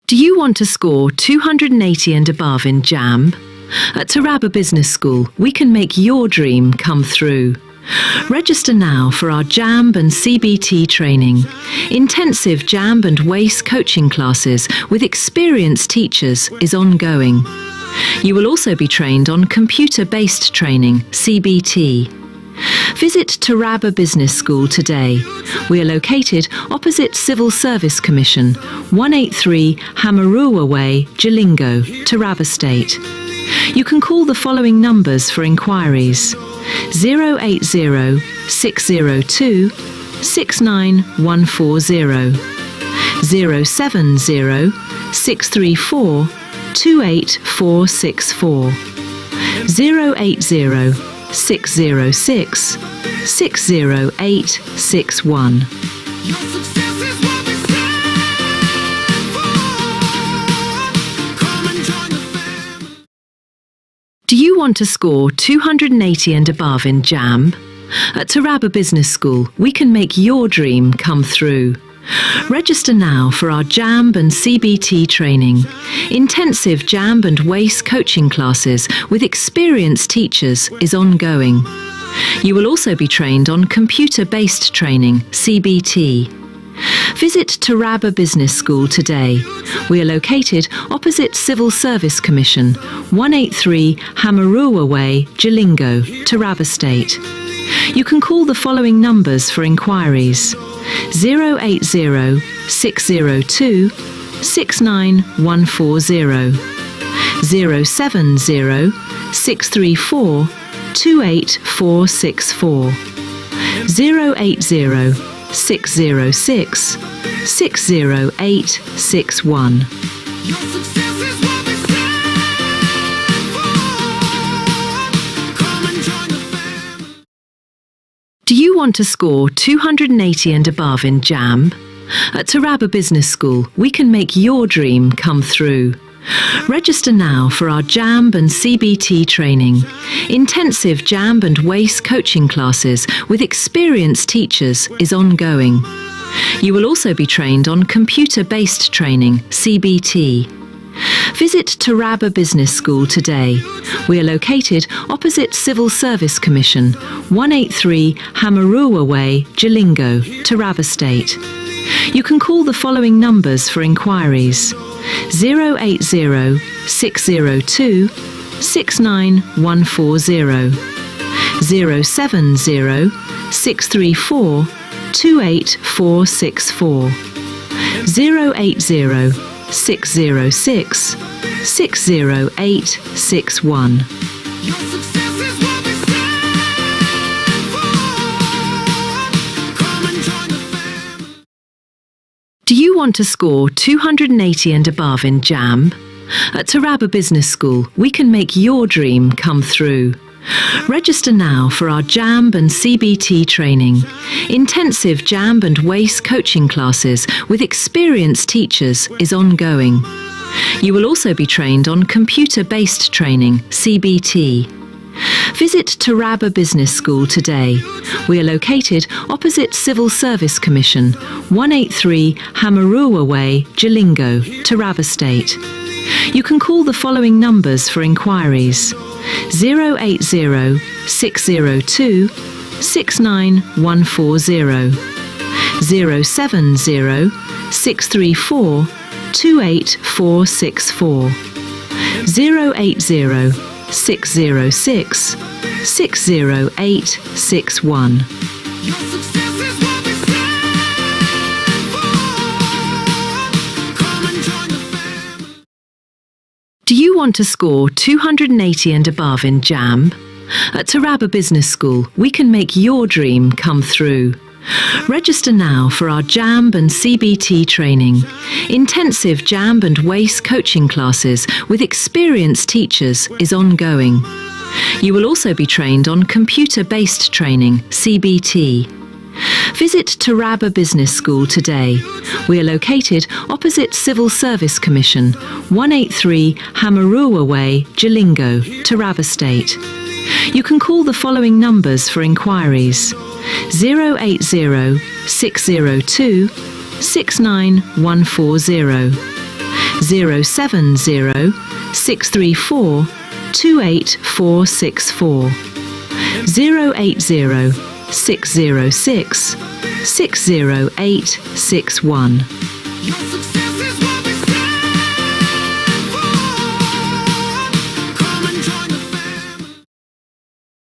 Do you want to score 280 and above in JAMB? At Taraba Business School, we can make your dream come through. Register now for our JAMB and CBT training. Intensive JAMB and WACE coaching classes with experienced teachers is ongoing. You will also be trained on computer-based training, CBT. Visit Taraba Business School today. We are located opposite Civil Service Commission, 183 Hamarua Way, Jalingo, Taraba State. You can call the following numbers for inquiries: 080 602 69140, 070 634 28464, 080 606 60861. Do you want to score 280 and above in JAMB? At Taraba Business School, we can make your dream come through. Register now for our JAMB and CBT training. Intensive JAMB and WACE coaching classes with experienced teachers is ongoing. You will also be trained on computer-based training, CBT. Visit Taraba Business School today. We are located opposite Civil Service Commission, 183 Hamarua Way, Jalingo, Taraba State. You can call the following numbers for inquiries: 080 602 69140, 070 634 28464, 080 606 60861. Do you want to score 280 and above in JAMB? At Taraba Business School, we can make your dream come through. Register now for our JAMB and CBT training. Intensive JAMB and WACE coaching classes with experienced teachers is ongoing. You will also be trained on computer-based training, CBT. Visit Taraba Business School today. We are located opposite Civil Service Commission, 183 Hamarua Way, Jalingo, Taraba State. You can call the following numbers for inquiries: 080 602 69140, 070 634 28464, 080 606 60861. Do you want to score 280 and above in JAMB? At Taraba Business School, we can make your dream come through. Register now for our JAMB and CBT training. Intensive JAMB and WACE coaching classes with experienced teachers is ongoing. You will also be trained on computer-based training, CBT. Visit Taraba Business School today. We are located opposite Civil Service Commission, 183 Hamarua Way, Jalingo, Taraba State. You can call the following numbers for inquiries: 080 602 69140, 070 634 28464, 080 606 60861. Do you want to score 280 and above in JAMB? At Taraba Business School, we can make your dream come through. Register now for our JAMB and CBT training. Intensive JAMB and WACE coaching classes with experienced teachers is ongoing. You will also be trained on computer-based training, CBT. Visit Taraba Business School today. We are located opposite Civil Service Commission, 183 Hamarua Way, Jalingo, Taraba State. You can call the following numbers for inquiries: 080 602 69140, 070 634 28464, 080 606 60861.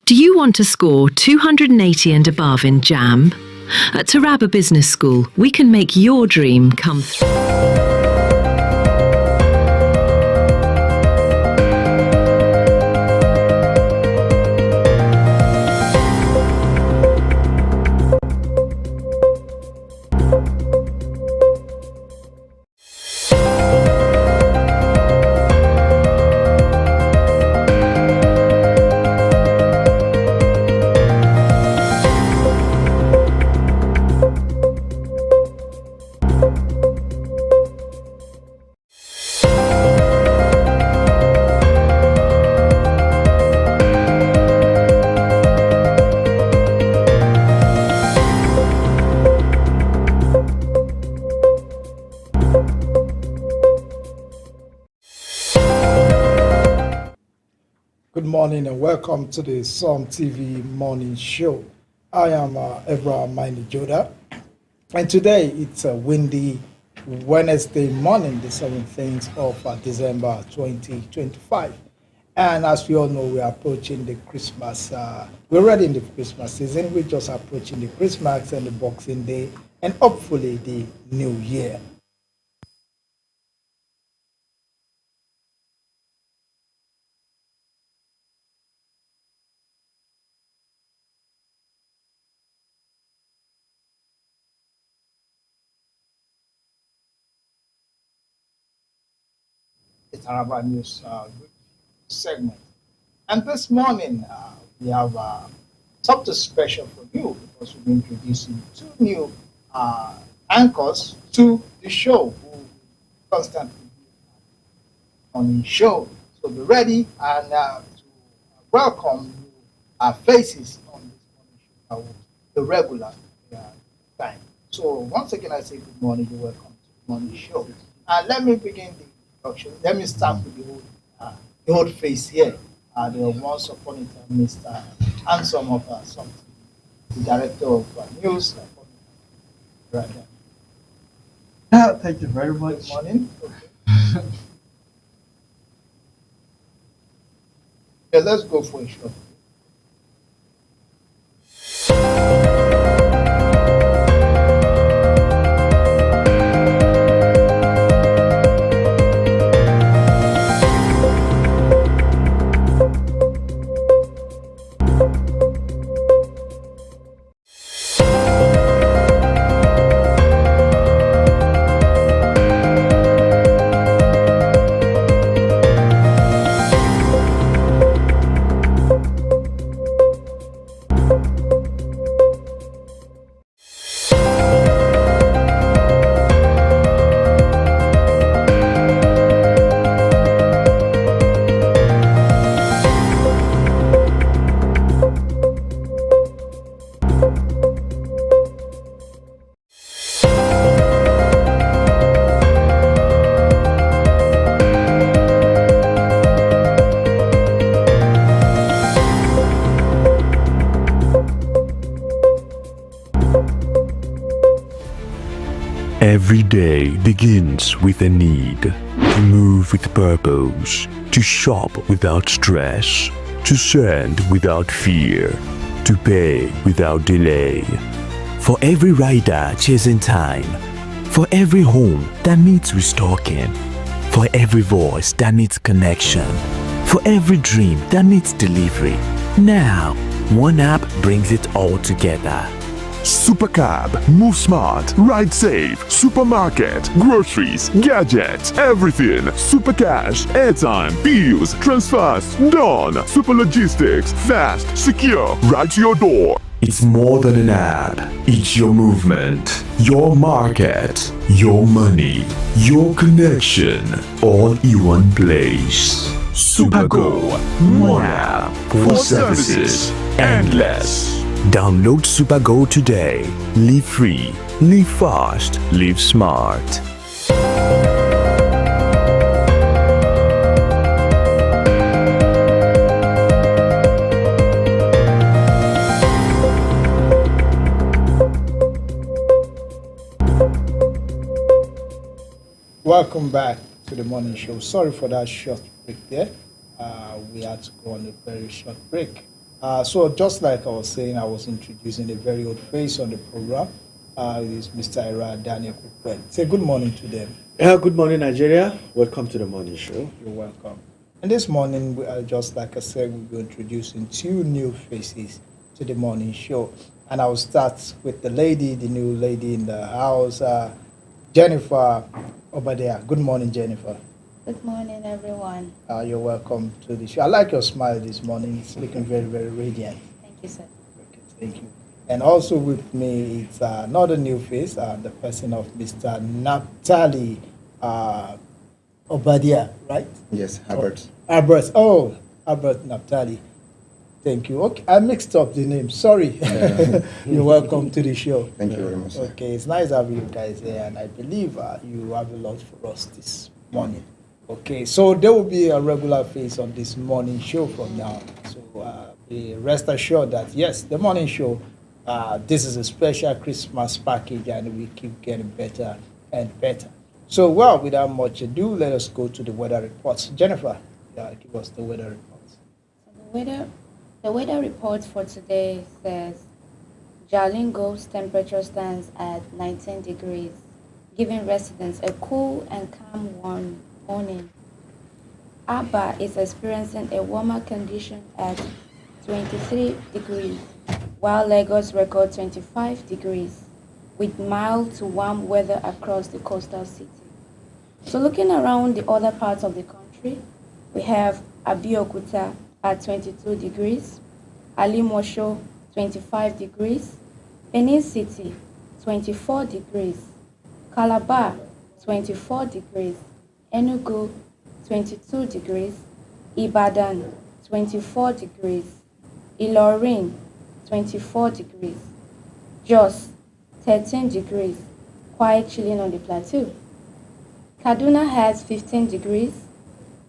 Do you want to score 280 and above in JAMB? At Taraba Business School, we can make your dream come true. Good morning and welcome to the Psalm TV morning show. I am Abraham Joda, and today it's a windy Wednesday morning, the 17th of December 2025. And as we all know, we are approaching the Christmas. We're already in the Christmas season. We're just approaching the Christmas and the Boxing Day, and hopefully the New Year. The Taraba News segment. And this morning, we have something special for you because we'll be introducing two new anchors to the show who constantly on the show. So be ready and to welcome our faces on this morning show, the regular time. So once again, I say good morning, you're welcome to the morning show. And let me begin the introduction. Let me start with the old face here. There was once upon a time Mr. Ansom of something, the director of news. Right there. Thank you very much. Good morning. Okay, let's go for a shot. Every day begins with a need to move with purpose, to shop without stress, to send without fear, to pay without delay. For every rider chasing time, for every home that needs restocking, for every voice that needs connection, for every dream that needs delivery. Now, one app brings it all together. Supercab, move smart, ride safe, supermarket, groceries, gadgets, everything. Supercash, airtime, bills, transfers, done. Super logistics, fast, secure, right to your door. It's more than an app. It's your movement, your market, your money, your connection, all in one place. Supergo, one app for services endless. Download Supergo today. Live free, live fast, live smart. Welcome back to the morning show. Sorry for that short break there. We had to go on a very short break. So just like I was saying, I was introducing a very old face on the program. It is Mr. Ira Daniel Kupwen. Say good morning to them. Good morning, Nigeria. Welcome to the morning show. You're welcome. And this morning, just like I said, we'll be introducing two new faces to the morning show. And I'll start with the new lady in the house, Jennifer Obadiah. Good morning, Jennifer. Good morning, everyone. You're welcome to the show. I like your smile this morning. It's looking very, very radiant. Thank you, sir. Okay, thank you. And also with me, it's another new face, the person of Mr. Naphtali Obadiah, right? Yes, Herbert. Albert. Oh, Albert Naphtali. Thank you. Okay, I mixed up the name. Sorry. You're welcome to the show. Thank you very much, sir. Okay, it's nice having you guys here, and I believe you have a lot for us this morning. Okay, so there will be a regular face on this morning show from now. So be rest assured that yes, the morning show, this is a special Christmas package, and we keep getting better and better. So, well, without much ado, let us go to the weather reports. Jennifer, give us the weather reports. The weather report for today says Jalingo's temperature stands at 19 degrees, giving residents a cool and calm warm morning. Aba is experiencing a warmer condition at 23 degrees, while Lagos records 25 degrees, with mild to warm weather across the coastal city. So looking around the other parts of the country, we have Abeokuta at 22 degrees, Alimosho 25 degrees, Benin City 24 degrees, Calabar 24 degrees, Enugu 22 degrees, Ibadan 24 degrees, Ilorin 24 degrees, Jos 13 degrees, quite chilling on the plateau. Kaduna has 15 degrees,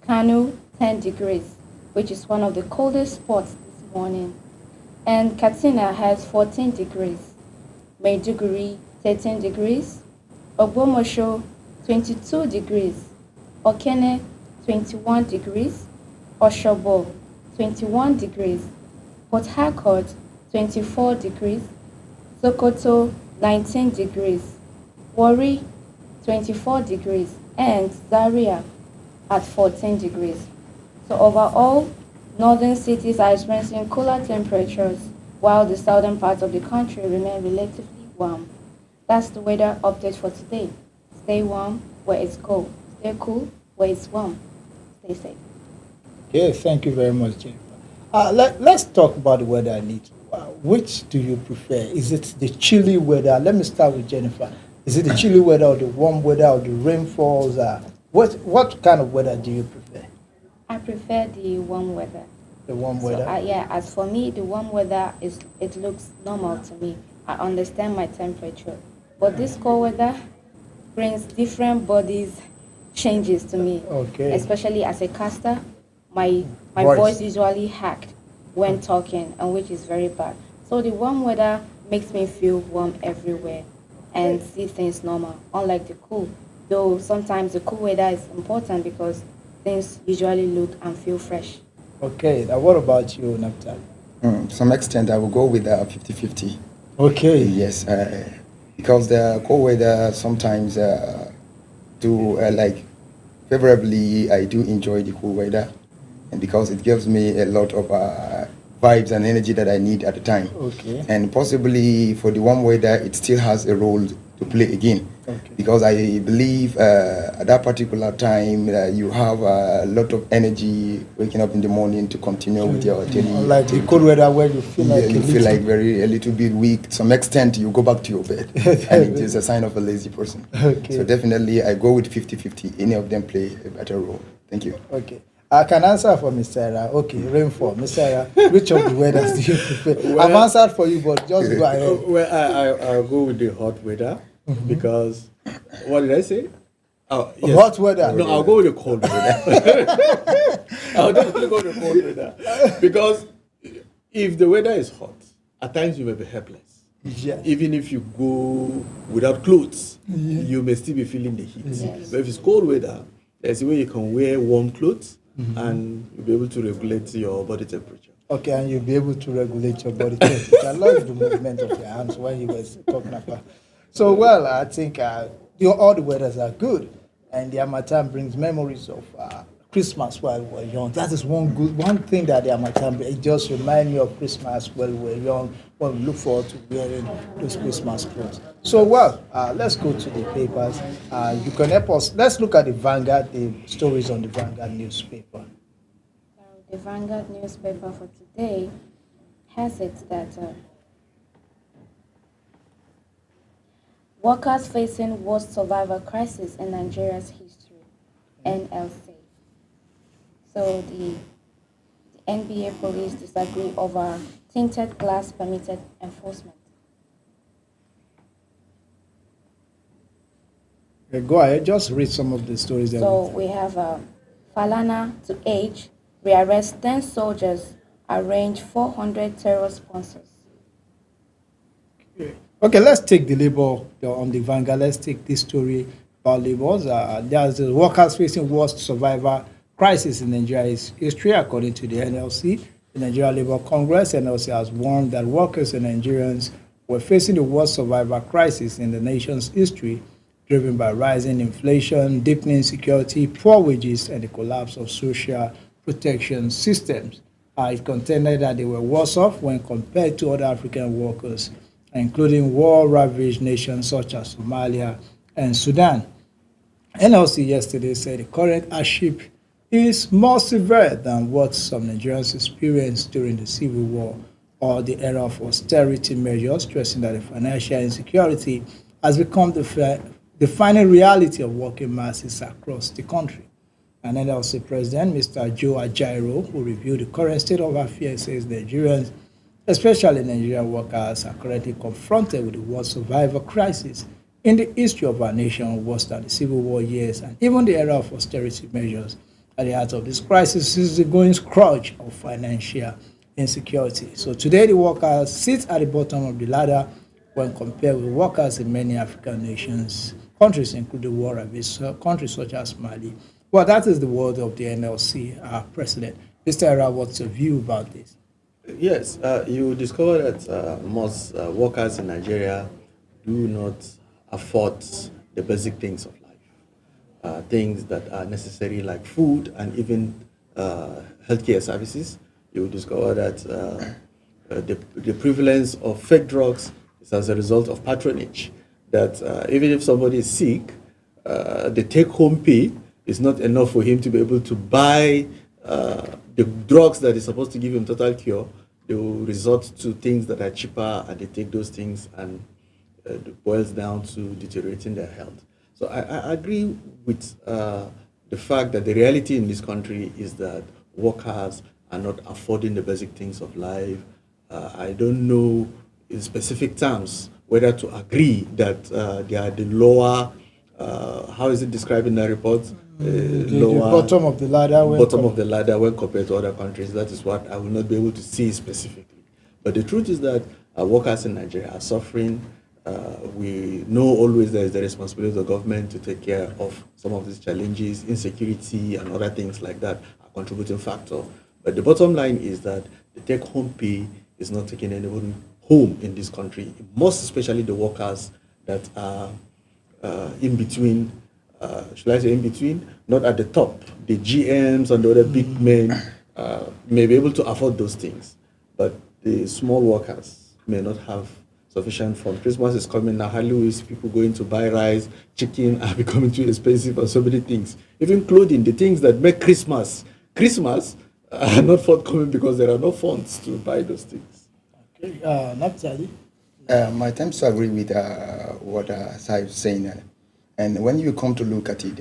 Kano 10 degrees, which is one of the coldest spots this morning, and Katsina has 14 degrees, Maiduguri 13 degrees, Ogbomosho 22 degrees, Okene 21 degrees, Oshobo 21 degrees, Port Harcourt 24 degrees, Sokoto 19 degrees, Warri 24 degrees, and Zaria at 14 degrees. So overall, northern cities are experiencing cooler temperatures, while the southern parts of the country remain relatively warm. That's the weather update for today. Stay warm where it's cold. Stay cool where it's warm. Stay safe. Okay, thank you very much, Jennifer. Let's talk about the weather I need. Which do you prefer? Is it the chilly weather? Let me start with Jennifer. Is it the chilly weather or the warm weather or the rainfalls? What kind of weather do you prefer? I prefer the warm weather. The warm weather? So, yeah, as for me, the warm weather, it looks normal to me. I understand my temperature. But this cold weather brings different bodies changes to me. Okay. Especially as a caster, my voice usually hacked when talking, and which is very bad. So the warm weather makes me feel warm everywhere and see things normal, unlike the cool. Though sometimes the cool weather is important because things usually look and feel fresh. Okay, now what about you, Naphtali? To some extent, I will go with 50-50. Okay. Yes, because the cold weather sometimes favorably, I do enjoy the cool weather, and because it gives me a lot of vibes and energy that I need at the time. Okay. And possibly for the warm weather, it still has a role to play again. Okay. Because I believe at that particular time you have a lot of energy waking up in the morning to continue with your daily. Like the cold weather where you feel like a little bit weak. To some extent, you go back to your bed, and it is a sign of a lazy person. Okay. So definitely, I go with 50-50. Any of them play a better role. Thank you. Okay. I can answer for Mr. Era. Okay, rainfall. Mr. Era, which of the weathers do you prefer? I've answered for you, but just go ahead. Well, I'll go with the hot weather because, what did I say? Oh, yes. Hot weather. No, I'll go with the cold weather. I'll definitely go with the cold weather because if the weather is hot, at times you may be helpless. Yeah. Even if you go without clothes, you may still be feeling the heat. Yes. But if it's cold weather, there's a way you can wear warm clothes and you'll be able to regulate your body temperature. Okay, and you'll be able to regulate your body temperature. I love the movement of your hands when you were talking about. So, well, I think all the weathers are good, and the Harmattan brings memories of Christmas while we were young. That is one thing that the Harmattan it just reminds me of Christmas while we were young, when we look forward to wearing those Christmas clothes. So, well, let's go to the papers. You can help us. Let's look at the Vanguard, the stories on the Vanguard newspaper. The Vanguard newspaper for today has it that workers facing worst survivor crisis in Nigeria's history, NLC. So the NBA police disagree over tinted glass permitted enforcement. Okay, go ahead, just read some of the stories. So we have Falana to age, rearrest 10 soldiers, arrange 400 terror sponsors. Okay, let's take the labor on the Vanguard. Let's take this story about labors. There's the workers facing worst survivor crisis in Nigeria's history, according to the NLC. The Nigeria Labour Congress, NLC, has warned that workers and Nigerians were facing the worst survivor crisis in the nation's history, driven by rising inflation, deepening insecurity, poor wages, and the collapse of social protection systems. It contended that they were worse off when compared to other African workers, including war-ravaged nations such as Somalia and Sudan. NLC yesterday said the current hardship is more severe than what some Nigerians experienced during the Civil War or the era of austerity measures, stressing that the financial insecurity has become the defining reality of working masses across the country. And NLC President, Mr. Joe Ajaero, who reviewed the current state of affairs, says Nigerians, especially Nigerian workers, are currently confronted with the worst survivor crisis in the history of our nation, worse than the Civil War years and even the era of austerity measures. At the heart of this crisis is the going scourge of financial insecurity. So today, the workers sit at the bottom of the ladder when compared with workers in many African countries, including war-ravaged countries such as Mali. Well, that is the word of the NLC president. Mr. Era, what's your view about this? Yes, you discover that most workers in Nigeria do not afford the basic things of life. Things that are necessary like food and even healthcare services. You will discover that the prevalence of fake drugs is as a result of patronage. That even if somebody is sick, the take-home pay is not enough for him to be able to buy the drugs that is supposed to give him total cure. They will resort to things that are cheaper, and they take those things, and it boils down to deteriorating their health. So I agree with the fact that the reality in this country is that workers are not affording the basic things of life. I don't know in specific terms whether to agree that they are the lower, how is it described in the report? The bottom of the ladder. When compared to other countries. That is what I will not be able to see specifically. But the truth is that workers in Nigeria are suffering. We know always there is the responsibility of the government to take care of some of these challenges. Insecurity and other things like that are contributing factor. But the bottom line is that the take-home pay is not taking anyone home in this country, most especially the workers that are in between, should I say in between, not at the top. The GMs and the other big men may be able to afford those things, but the small workers may not have sufficient funds. Christmas is coming now. Hardly is people going to buy rice, chicken are becoming too expensive, and so many things. Even clothing, the things that make Christmas are not forthcoming because there are no funds to buy those things. Okay, Naphtali? I tend to agree with what Sai is saying. And when you come to look at it,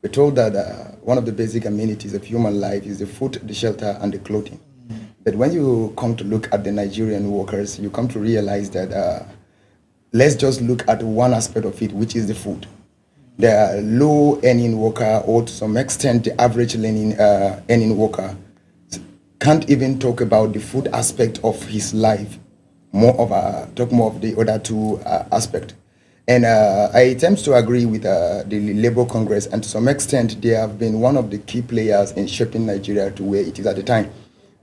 we're told that one of the basic amenities of human life is the food, the shelter, and the clothing. But when you come to look at the Nigerian workers, you come to realize that let's just look at one aspect of it, which is the food. The low-earning worker, or to some extent the average earning worker, can't even talk about the food aspect of his life, talk more of the other two aspect. And I tend to agree with the Labour Congress, and to some extent, they have been one of the key players in shaping Nigeria to where it is at the time,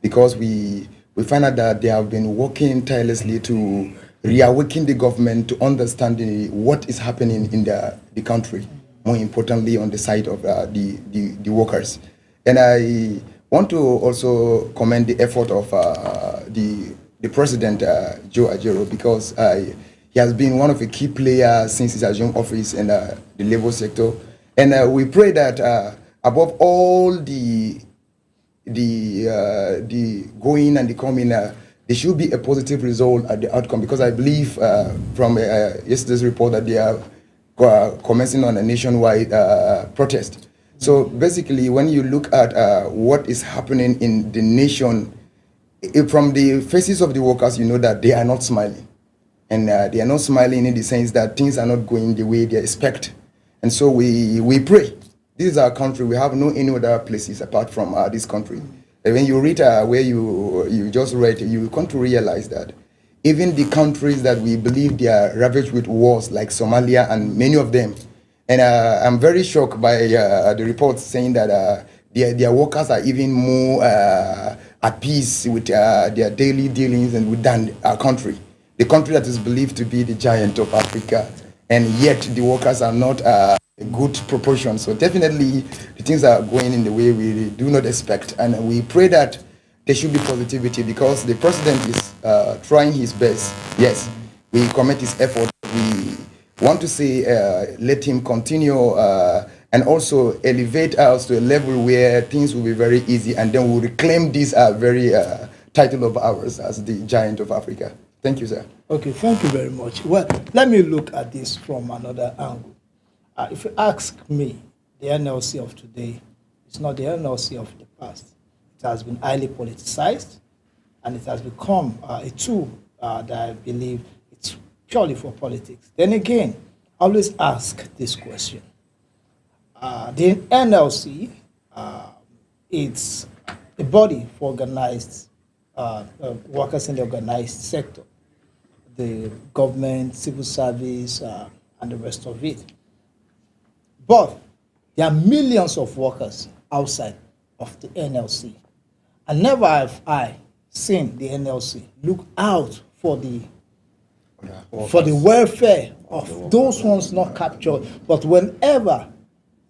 because we find out that they have been working tirelessly to reawaken the government to understand what is happening in the country, more importantly on the side of the workers. And I want to also commend the effort of the President, Joe Ajaero, because he has been one of the key players since he assumed office in the labor sector. And we pray that above all the going and the coming, there should be a positive result at the outcome, because I believe from yesterday's report that they are commencing on a nationwide protest. So basically, when you look at what is happening in the nation, from the faces of the workers, you know that they are not smiling. And they are not smiling in the sense that things are not going the way they expect. And so we pray. This is our country. We have no any other places apart from this country. And when you read where you just read, you come to realize that even the countries that we believe they are ravaged with wars, like Somalia and many of them, and I'm very shocked by the reports saying that their workers are even more at peace with their daily dealings than our country. The country that is believed to be the giant of Africa, and yet the workers are not a good proportion. So definitely the things are going in the way we do not expect, and we pray that there should be positivity, because the president is trying his best. Yes, we commend his effort. We want to say let him continue and also elevate us to a level where things will be very easy, and then we'll reclaim this very title of ours as the giant of Africa. Thank you, sir. Okay, thank you very much. Well, let me look at this from another angle. If you ask me, the NLC of today is not the NLC of the past. It has been highly politicized, and it has become a tool that I believe it's purely for politics. Then again, always ask this question. The NLC, it's a body for organized workers in the organized sector, the government, civil service, and the rest of it. But there are millions of workers outside of the NLC. And never have I seen the NLC look out for the welfare of those ones not captured. But whenever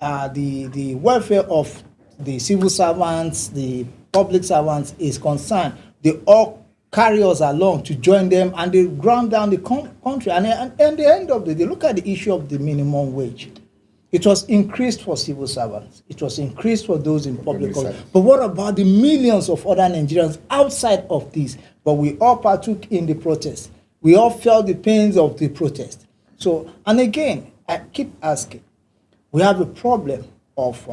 the welfare of the civil servants, the public servants is concerned, they all carry us along to join them, and they ground down the country. And at the end of the day, look at the issue of the minimum wage. It was increased for civil servants. It was increased for those in public. But what about the millions of other Nigerians outside of this? But we all partook in the protest. We all felt the pains of the protest. So, and again, I keep asking, we have a problem of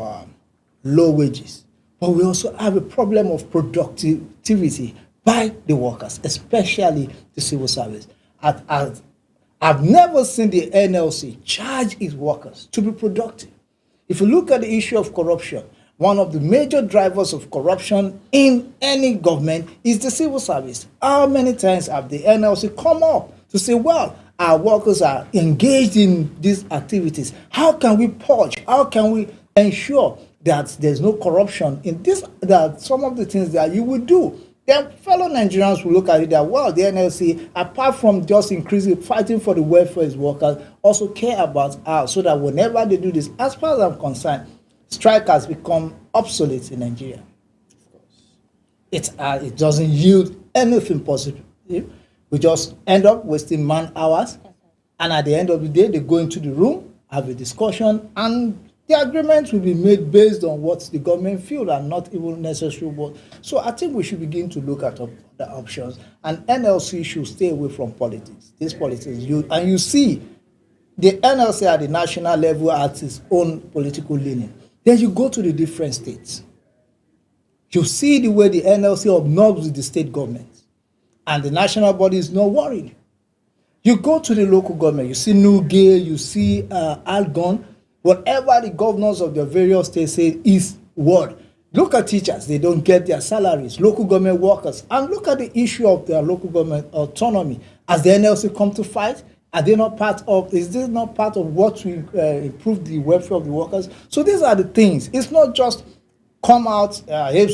low wages, but we also have a problem of productivity by the workers, especially the civil service. I've never seen the NLC charge its workers to be productive. If you look at the issue of corruption, one of the major drivers of corruption in any government is the civil service. How many times have the NLC come up to say, well, our workers are engaged in these activities. How can we purge? How can we ensure that there's no corruption in this, that some of the things that you will do? Then fellow Nigerians will look at it that, well, the NLC, apart from just increasing, fighting for the welfare of its workers, also care about us, so that whenever they do this, as far as I'm concerned, strike has become obsolete in Nigeria. It doesn't yield anything positive. We just end up wasting man hours, and at the end of the day, they go into the room, have a discussion, and the agreement will be made based on what the government feel and not even necessary what. So I think we should begin to look at the options, and NLC should stay away from politics. This politics, you see the NLC at the national level has its own political leaning. Then you go to the different states. You see the way the NLC obnobs with the state government, and the national body is not worried. You go to the local government, you see Nugay, you see Algon, whatever the governors of the various states say is word. Look at teachers, they don't get their salaries. Local government workers, and look at the issue of their local government autonomy. Has the NLC come to fight? Are they not part of? Is this not part of what to improve the welfare of the workers? So these are the things. It's not just come out, it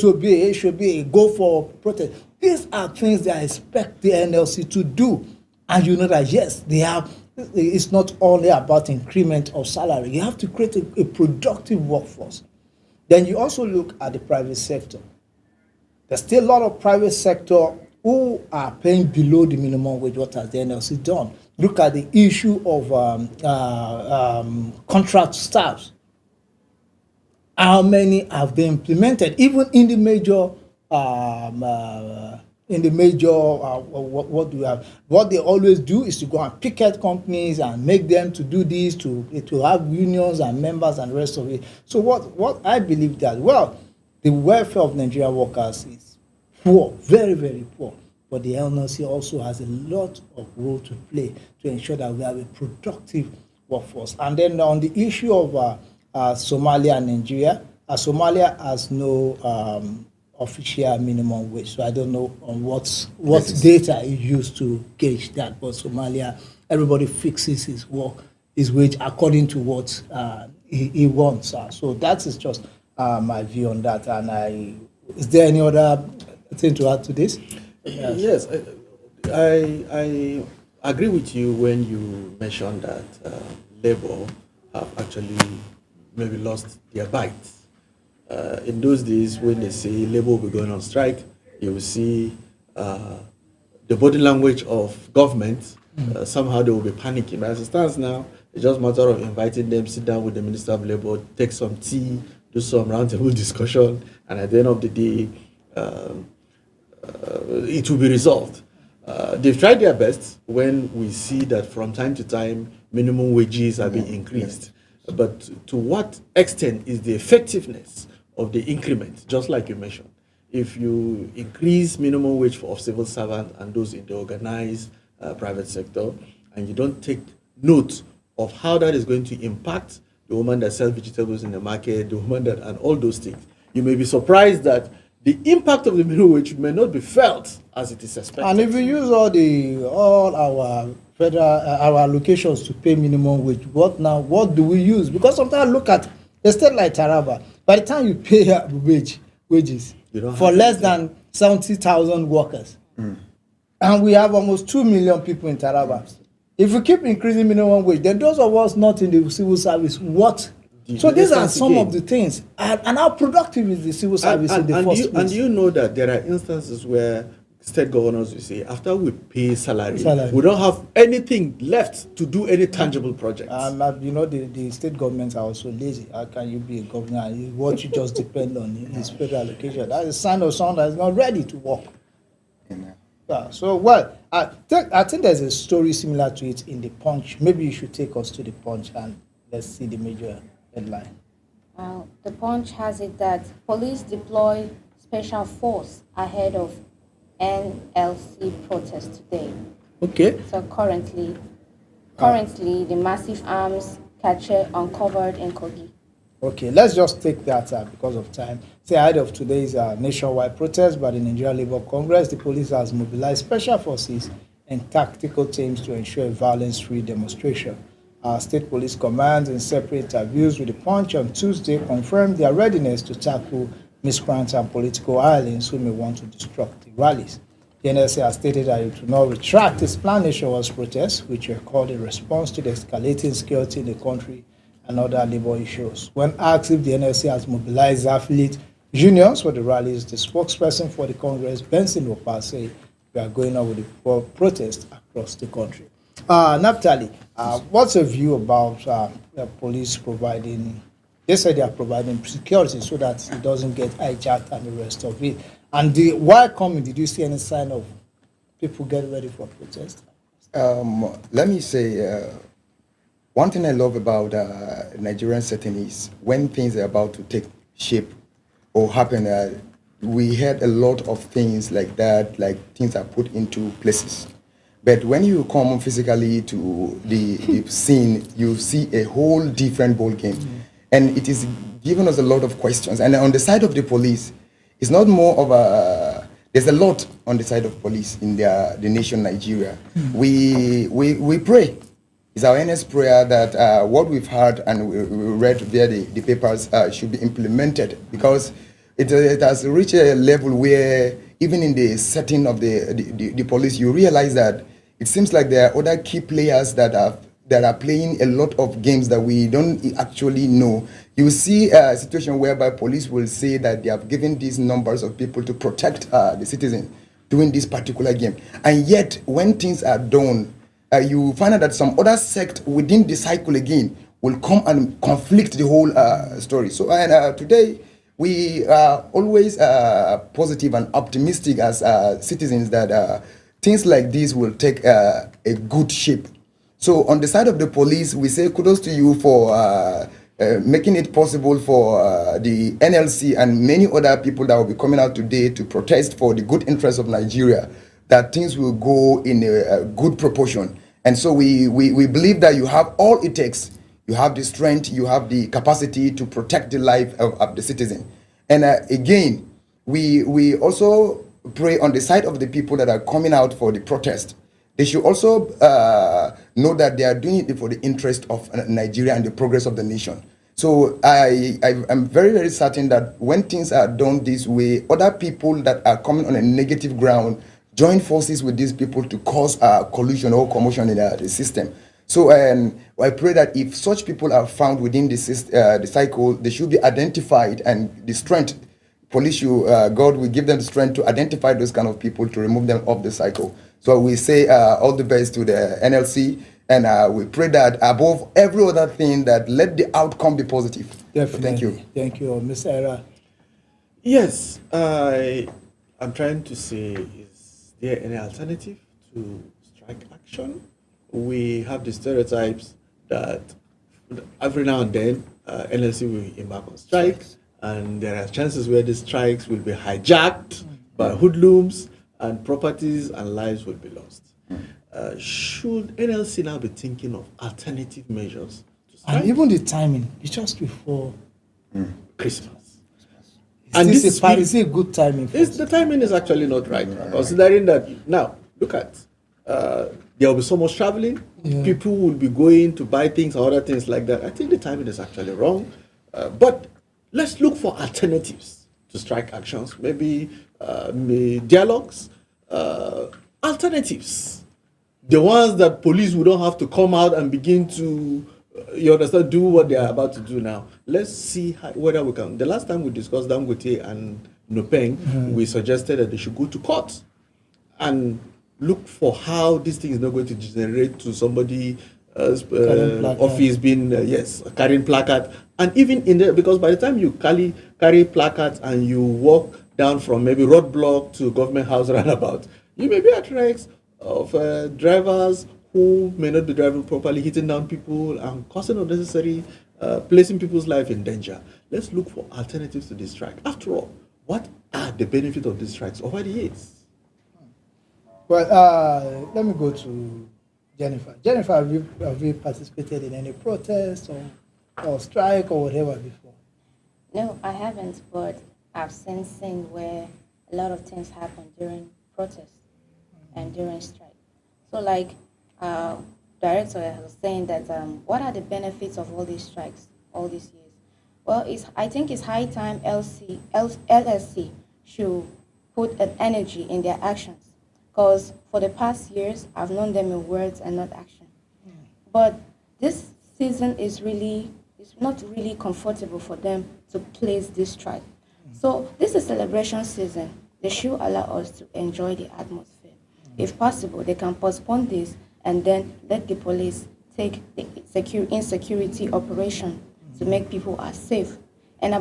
should be, go for protest. These are things that I expect the NLC to do, and you know that yes, they have. It's not only about increment of salary. You have to create a productive workforce. Then you also look at the private sector. There's still a lot of private sector who are paying below the minimum wage. What has the NLC done? Look at the issue of contract staffs. How many have they implemented? Even in the major, what do we have? What they always do is to go and picket companies and make them to do this, to have unions and members and the rest of it. So what I believe that, well, the welfare of Nigerian workers is poor, very, very poor. But the NLC also has a lot of role to play to ensure that we have a productive workforce. And then on the issue of Somalia and Nigeria, Somalia has no official minimum wage, so I don't know on what data is used to gauge that. But Somalia, everybody fixes his wage according to what he wants. So that is just my view on that. And is there any other thing to add to this? Yes, I agree with you when you mentioned that Labour have actually maybe lost their bite. In those days, when they say Labour will be going on strike, you will see the body language of government. Somehow they will be panicking. But as it stands now, it's just a matter of inviting them, sit down with the Minister of Labour, take some tea, do some roundtable discussion, and at the end of the day, it will be resolved. They've tried their best when we see that from time to time minimum wages are being increased. But to what extent is the effectiveness of the increment, just like you mentioned? If you increase minimum wage of civil servants and those in the organized private sector, and you don't take note of how that is going to impact the woman that sells vegetables in the market, the woman that, and all those things, you may be surprised that the impact of the minimum wage may not be felt as it is expected. And if we use all our federal our allocations to pay minimum wage, what do we use? Because sometimes look at a state like Taraba. By the time you pay wages for less than 70,000 workers, and we have almost 2 million people in Taraba. If we keep increasing minimum wage, then those of us not in the civil service, what? So these are some of the things. And how productive is the civil service in the first place? And you know that there are instances where state governors will say, after we pay salary, we don't have anything left to do any tangible projects. You know, the state governments are also lazy. How can you be a governor and what you just depend on is federal allocation? That is a sign of someone that is not ready to work. Yeah, so, well, I think there's a story similar to it in the Punch. Maybe you should take us to the Punch and let's see the major headline. The Punch has it that police deploy special force ahead of NLC protest today. Okay. So currently, the massive arms cache uncovered in Kogi. Okay, let's just take that because of time. Say ahead of today's nationwide protest by the Nigerian Labour Congress, the police has mobilized special forces and tactical teams to ensure a violence-free demonstration. State police commands in separate interviews with the Punch on Tuesday confirmed their readiness to tackle miscreants and political aliens who may want to disrupt the rallies. The NLC has stated that it will not retract its planned nationwide protests, which were called in response to the escalating security in the country and other labor issues. When asked if the NLC has mobilized affiliate unions for the rallies, the spokesperson for the Congress, Benson Opa, said we are going on with the protest across the country. Naphtali, what's your view about the police providing? They said they are providing security so that it doesn't get hijacked and the rest of it. And while coming, did you see any sign of people getting ready for protest? Let me say, one thing I love about Nigerian setting is when things are about to take shape or happen, we had a lot of things like that, like things are put into places. But when you come physically to the scene, you see a whole different ball game. And it is given us a lot of questions. And on the side of the police, it's not more of a, there's a lot on the side of police in the nation Nigeria. We pray. It's our earnest prayer that what we've heard and we read via the papers should be implemented, because it has reached a level where even in the setting of the police, you realize that it seems like there are other key players that are playing a lot of games that we don't actually know. You see a situation whereby police will say that they have given these numbers of people to protect the citizens during this particular game. And yet, when things are done, you find out that some other sect within the cycle again will come and conflict the whole story. So today, we are always positive and optimistic as citizens that things like this will take a good shape. So on the side of the police, we say kudos to you for making it possible for the NLC and many other people that will be coming out today to protest for the good interests of Nigeria, that things will go in a good proportion. And so we believe that you have all it takes. You have the strength, you have the capacity to protect the life of the citizen. And again, we also pray on the side of the people that are coming out for the protest. They should also know that they are doing it for the interest of Nigeria and the progress of the nation. So I'm very, very certain that when things are done this way, other people that are coming on a negative ground join forces with these people to cause collusion or commotion in the system. So I pray that if such people are found within the cycle, they should be identified, and the strength, police should, God will give them the strength to identify those kind of people to remove them off the cycle. So we say all the best to the NLC, and we pray that above every other thing, that let the outcome be positive. Definitely. So thank you. Thank you, Mr. Era. Yes, I'm trying to say, is there any alternative to strike action? We have the stereotypes that every now and then NLC will embark on strikes, and there are chances where the strikes will be hijacked by hoodlums, and properties and lives will be lost. Should NLC now be thinking of alternative measures to strike? And even the timing, it's just before Christmas. Is it a good timing? The timing is actually not right, considering that now, look at, there will be so much traveling, people will be going to buy things or other things like that. I think the timing is actually wrong. But let's look for alternatives to strike actions, maybe dialogues, alternatives. The ones that police would don't have to come out and begin to, you understand, do what they are about to do now. Let's see whether we can. The last time we discussed Dangote and Nopeng, we suggested that they should go to court and look for how this thing is not going to degenerate to somebody office being carrying placard, and even in there, because by the time you carry placards and you walk down from maybe roadblock to government house roundabout, you may be at risk of drivers who may not be driving properly, hitting down people and causing unnecessary, placing people's life in danger. Let's look for alternatives to this strike. After all, what are the benefits of these strikes over the years? Well, let me go to Jennifer. Jennifer, have you participated in any protest or strike or whatever before? No, I haven't, but I've seen where a lot of things happen during protests and during strike. So like director was saying that what are the benefits of all these strikes all these years? Well, I think it's high time LSC should put an energy in their actions. Because for the past years, I've known them in words and not action. But this season is not really comfortable for them to place this strike. So this is celebration season. They should allow us to enjoy the atmosphere. If possible, they can postpone this and then let the police take the insecurity operation to make people are safe. And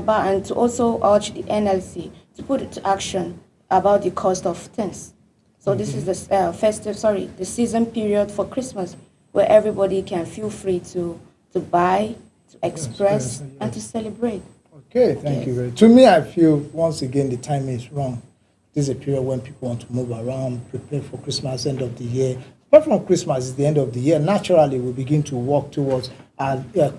to also urge the NLC to put it to action about the cost of things. So this is the season period for Christmas, where everybody can feel free to buy, to express, and to celebrate. Okay, thank you very much. To me, I feel, once again, the timing is wrong. This is a period when people want to move around, prepare for Christmas, end of the year. Apart from Christmas, it's the end of the year. Naturally, we begin to walk towards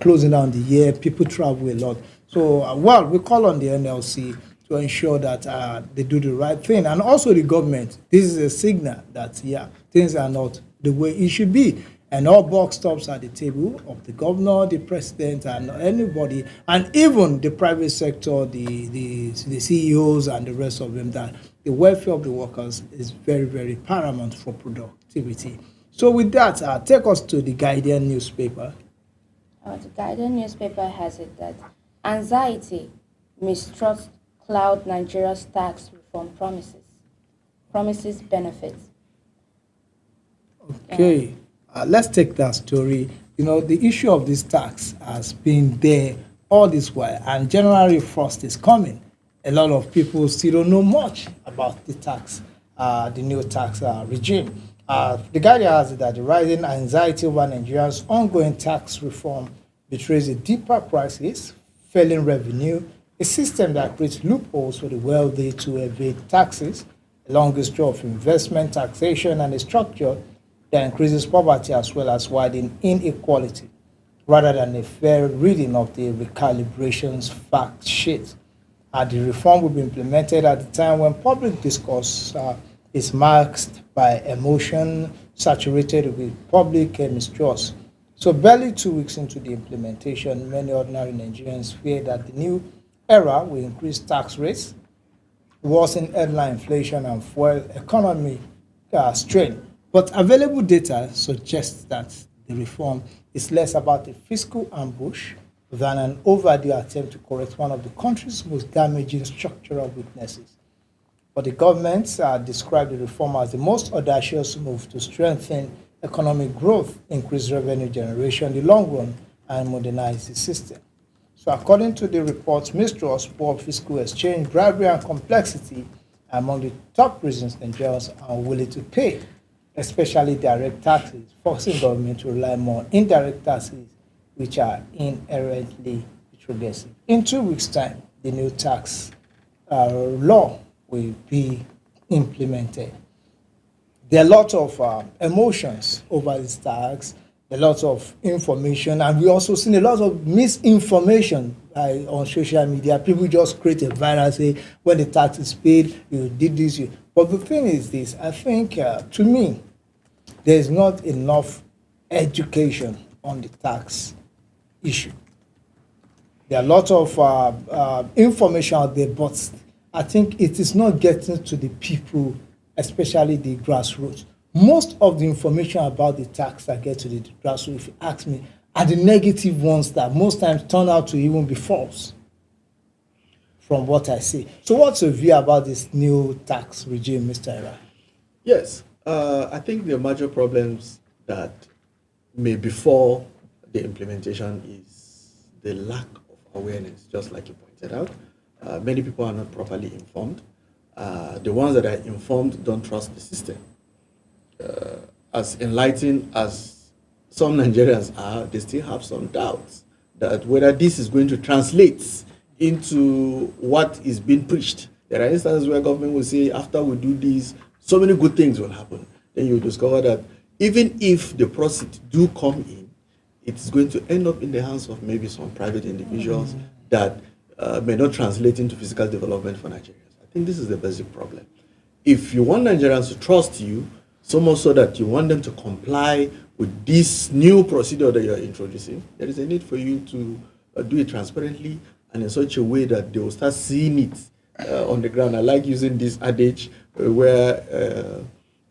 closing down the year. People travel a lot. So, well, we call on the NLC to ensure that they do the right thing. And also the government, this is a signal that, yeah, things are not the way it should be. And all buck stops at the table of the governor, the president, and anybody, and even the private sector, the CEOs and the rest of them, that the welfare of the workers is very, very paramount for productivity. So with that, take us to the Guardian newspaper. The Guardian newspaper has it that anxiety, mistrust cloud Nigeria's tax reform promises benefits. Okay, let's take that story. You know, the issue of this tax has been there all this while, and January 1st is coming. A lot of people still don't know much about the tax, the new tax regime. The Guardian has it that the rising anxiety over Nigeria's ongoing tax reform betrays a deeper crisis, failing revenue, a system that creates loopholes for the wealthy to evade taxes, a long history of investment taxation, and a structure that increases poverty as well as widening inequality, rather than a fair reading of the recalibration's fact sheet. The reform will be implemented at the time when public discourse is marked by emotion, saturated with public mistrust. So barely 2 weeks into the implementation, many ordinary Nigerians fear that the new era will increase tax rates, worsen headline inflation, and fuel economic strain. But available data suggests that the reform is less about a fiscal ambush than an overdue attempt to correct one of the country's most damaging structural weaknesses. But the government described the reform as the most audacious move to strengthen economic growth, increase revenue generation in the long run, and modernize the system. So according to the reports, mistrust, poor fiscal exchange, bribery, and complexity are among the top reasons Nigerians are unwilling to pay, especially direct taxes, forcing government to rely more on indirect taxes, which are inherently retrogressive. In 2 weeks' time, the new tax law will be implemented. There are a lot of emotions over this tax, a lot of information, and we also seen a lot of misinformation on social media. People just create a viral, say, when the tax is paid, you did this. But the thing is this, I think, to me, there is not enough education on the tax issue. There are a lot of information out there, but I think it is not getting to the people, especially the grassroots. Most of the information about the tax that get to the grassroots, if you ask me, are the negative ones that most times turn out to even be false, from what I see. So what's your view about this new tax regime, Mr. Ira? Yes, I think the major problems that may befall the implementation is the lack of awareness, just like you pointed out. Many people are not properly informed. The ones that are informed don't trust the system. As enlightened as some Nigerians are, they still have some doubts that whether this is going to translate into what is being preached. There are instances where government will say, after we do this, so many good things will happen. Then you discover that even if the proceeds do come in, it's going to end up in the hands of maybe some private individuals that may not translate into physical development for Nigerians. I think this is the basic problem. If you want Nigerians to trust you, so much so that you want them to comply with this new procedure that you're introducing, there is a need for you to do it transparently and in such a way that they will start seeing it on the ground. I like using this adage where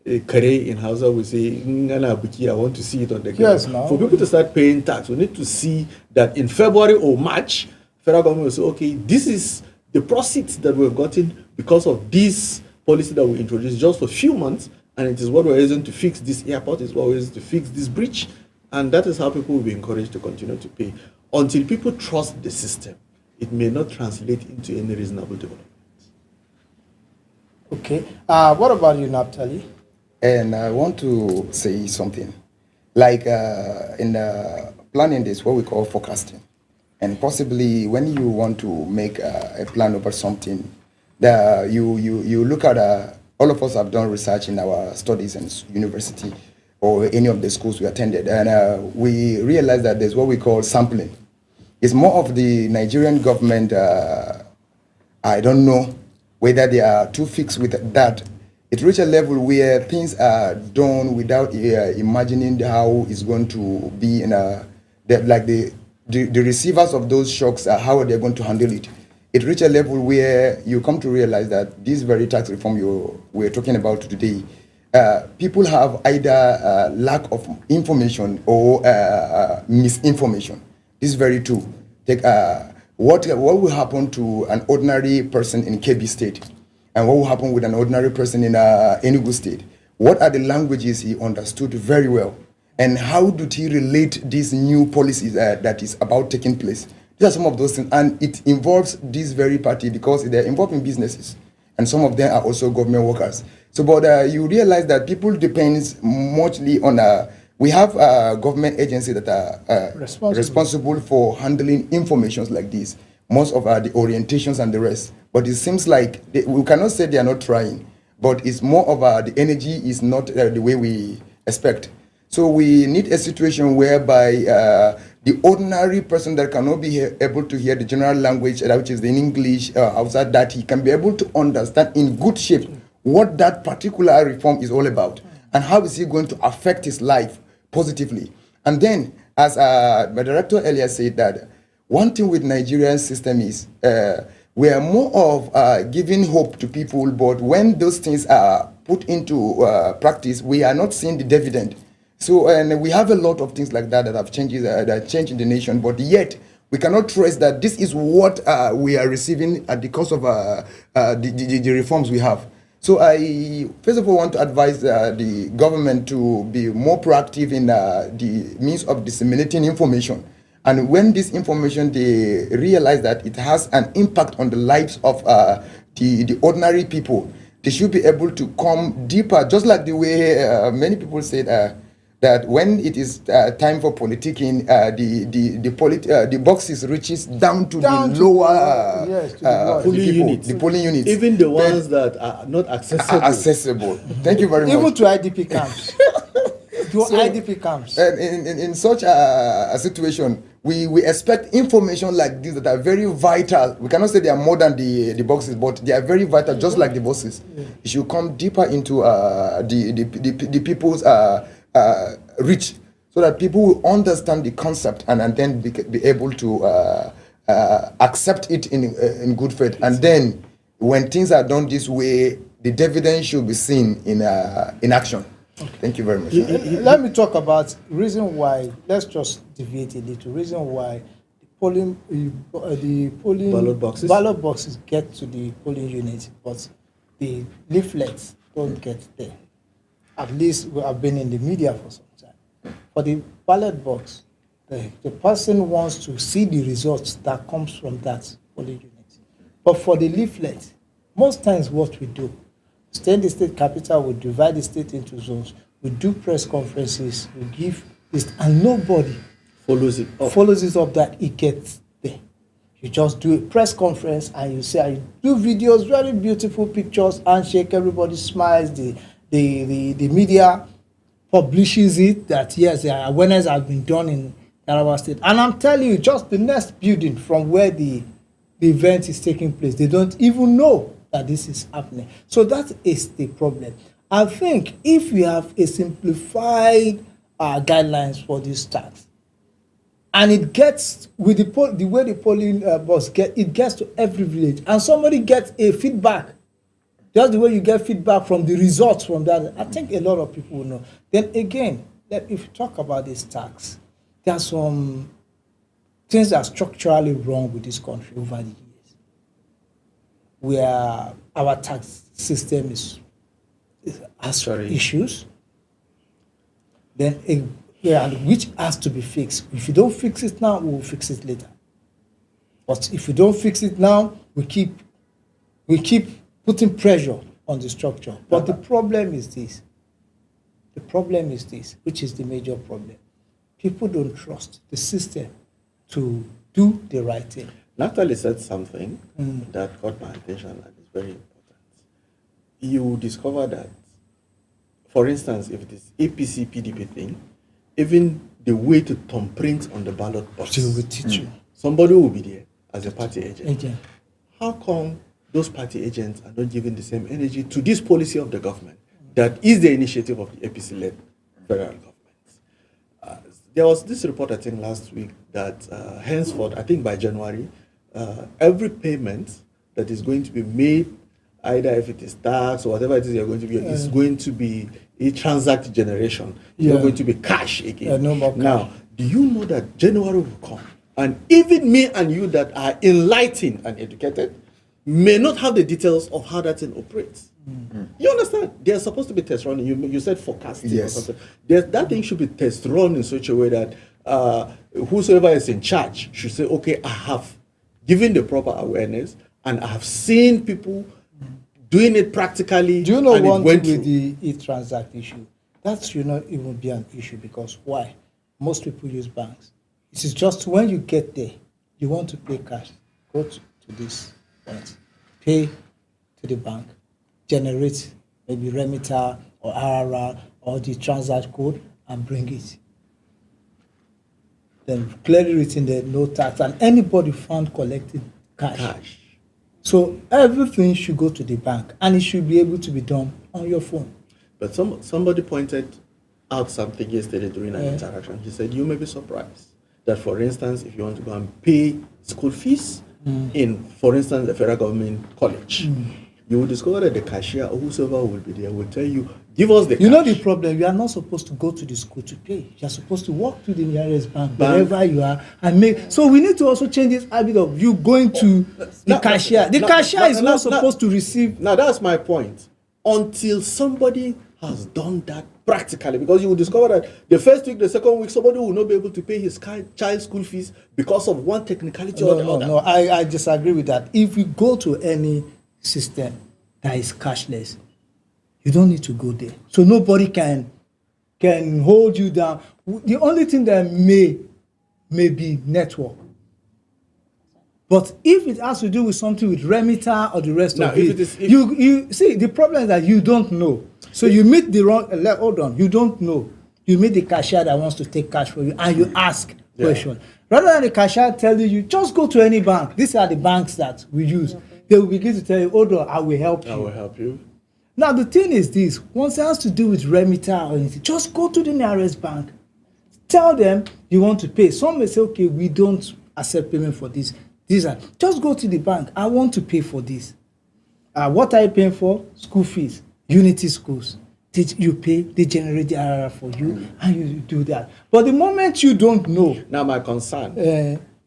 a Kare in Hausa will say, I want to see it on the ground. Yes, no. For people to start paying tax, we need to see that in February or March, federal government will say, okay, this is the proceeds that we've gotten because of this policy that we introduced just for a few months, and it is what we're using to fix this airport, it's what we're using to fix this bridge, and that is how people will be encouraged to continue to pay. Until people trust the system, it may not translate into any reasonable development. Okay. What about you, Naphtali? And I want to say something. Like in planning this, what we call forecasting. And possibly when you want to make a plan over something, you look at, all of us have done research in our studies in university or any of the schools we attended. And we realized that there's what we call sampling. It's more of the Nigerian government. I don't know whether they are too fixed with that. It reached a level where things are done without imagining how it's going to be in the receivers of those shocks, how are they going to handle it. It reached a level where you come to realize that this very tax reform we're talking about today, people have either lack of information or misinformation. This is very true. What will happen to an ordinary person in Kebbi State, and what will happen with an ordinary person in Enugu State? What are the languages he understood very well, and how did he relate these new policies that is about taking place? These are some of those things, and it involves this very party because they're involved in businesses, and some of them are also government workers. So, but you realize that people depends muchly on we have government agencies that are responsible for handling informations like this, most of the orientations and the rest. But it seems like we cannot say they are not trying, but it's more of the energy is not the way we expect. So we need a situation whereby the ordinary person that cannot be able to hear the general language, which is in English, outside that, he can be able to understand in good shape what that particular reform is all about and how is he going to affect his life positively. And then, as my director earlier said, that one thing with Nigerian system is we are more of giving hope to people, but when those things are put into practice, we are not seeing the dividend. So, and we have a lot of things like that that have changed in the nation, but yet we cannot trace that this is what we are receiving at the cost of the reforms we have. So I, first of all, want to advise the government to be more proactive in the means of disseminating information. And when this information, they realize that it has an impact on the lives of the ordinary people, they should be able to come deeper, just like the way many people said that when it is time for politicking, the boxes reaches down to the lower the polling units. Even the ones that are not accessible. Thank you very much. Even to IDP camps. IDP camps. In such a situation, we expect information like this that are very vital. We cannot say they are more than the boxes, but they are very vital, just like the boxes. It should come deeper into the people's reach, so that people will understand the concept and then be able to accept it in good faith. And then when things are done this way, the dividend should be seen in action. Okay. Thank you very much. Let me talk about reason why. Let's just deviate a little. Reason why the polling ballot boxes get to the polling unit, but the leaflets don't get there. At least we have been in the media for some time. For the ballot box, the person wants to see the results that comes from that polling unit. But for the leaflet, most times what we do, stay in the state capital, we divide the state into zones, we do press conferences, we give this, and nobody follows it up that it gets there. You just do a press conference and you say, I do videos, very beautiful pictures, handshake, everybody smiles, the media publishes it that yes, awareness has been done in Taraba State. And I'm telling you, just the next building from where the event is taking place, they don't even know that this is happening. So that is the problem. I think if we have a simplified guidelines for this tax, and it gets with the way the polling box gets to every village, and somebody gets a feedback, just the way you get feedback from the results from that, I think a lot of people will know. Then again, if you talk about this tax, there are some things that are structurally wrong with this country over the years, where our tax system has issues, then which has to be fixed. If you don't fix it now, we will fix it later. But if you don't fix it now, we keep putting pressure on the structure. But the problem is this. The problem is this, which is the major problem. People don't trust the system to do the right thing. Natalie said something that caught my attention and is very important. You discover that, for instance, if it is APC PDP thing, even the way to thumbprint on the ballot box, will teach you. somebody will be there as a party agent. Agent. How come those party agents are not giving the same energy to this policy of the government that is the initiative of the APC-led federal government? There was this report, I think, last week that henceforth, I think by January, every payment that is going to be made, either if it is tax or whatever it is you're going to be, is going to be a transact generation. It's not going to be cash again. No more cash. Now, do you know that January will come? And even me and you that are enlightened and educated may not have the details of how that thing operates. You understand? There's supposed to be test running. You said forecasting or Yes. something. That thing should be test run in such a way that whosoever is in charge should say, okay, I have given the proper awareness and I have seen people doing it practically. Do you know and it one went thing with through. the e-transact issue? That should not even be an issue because why? Most people use banks. It is just when you get there, you want to pay cash, go to this point, pay to the bank, generate maybe remitter or RRR or the transact code and bring it. Then clearly written there, no tax, and anybody found collecting cash. So everything should go to the bank and it should be able to be done on your phone. But somebody pointed out something yesterday during an interaction. He said, you may be surprised that, for instance, if you want to go and pay school fees in, for instance, the federal government college, you will discover that the cashier or whosoever will be there will tell you, give us the You know cash. the problem, you are not supposed to go to the school to pay. You are supposed to walk to the nearest bank, wherever you are, and make. So we need to also change this habit of you going to the cashier. The cashier is not supposed to receive. Now that's my point. Until somebody has done that practically, because you will discover that the first week, the second week, somebody will not be able to pay his child's school fees because of one technicality or the other. No, I disagree with that. If you go to any system that is cashless, you don't need to go there. So nobody can hold you down. The only thing that may be network. But if it has to do with something with remitter or the rest Now, of if it, it is- if- you see, the problem is that you don't know. So you meet the wrong, hold on, you don't know. You meet the cashier that wants to take cash for you and you ask question. Rather than the cashier telling you, just go to any bank. These are the banks that we use. They will begin to tell you, hold on, I will help you. I will help you. Now, the thing is this, once it has to do with remitter or anything, just go to the nearest bank. Tell them you want to pay. Some may say, okay, we don't accept payment for this. Just go to the bank. I want to pay for this. What are you paying for? School fees. Unity schools. You pay, they generate the RRR for you, and you do that. But the moment you don't know, Now my concern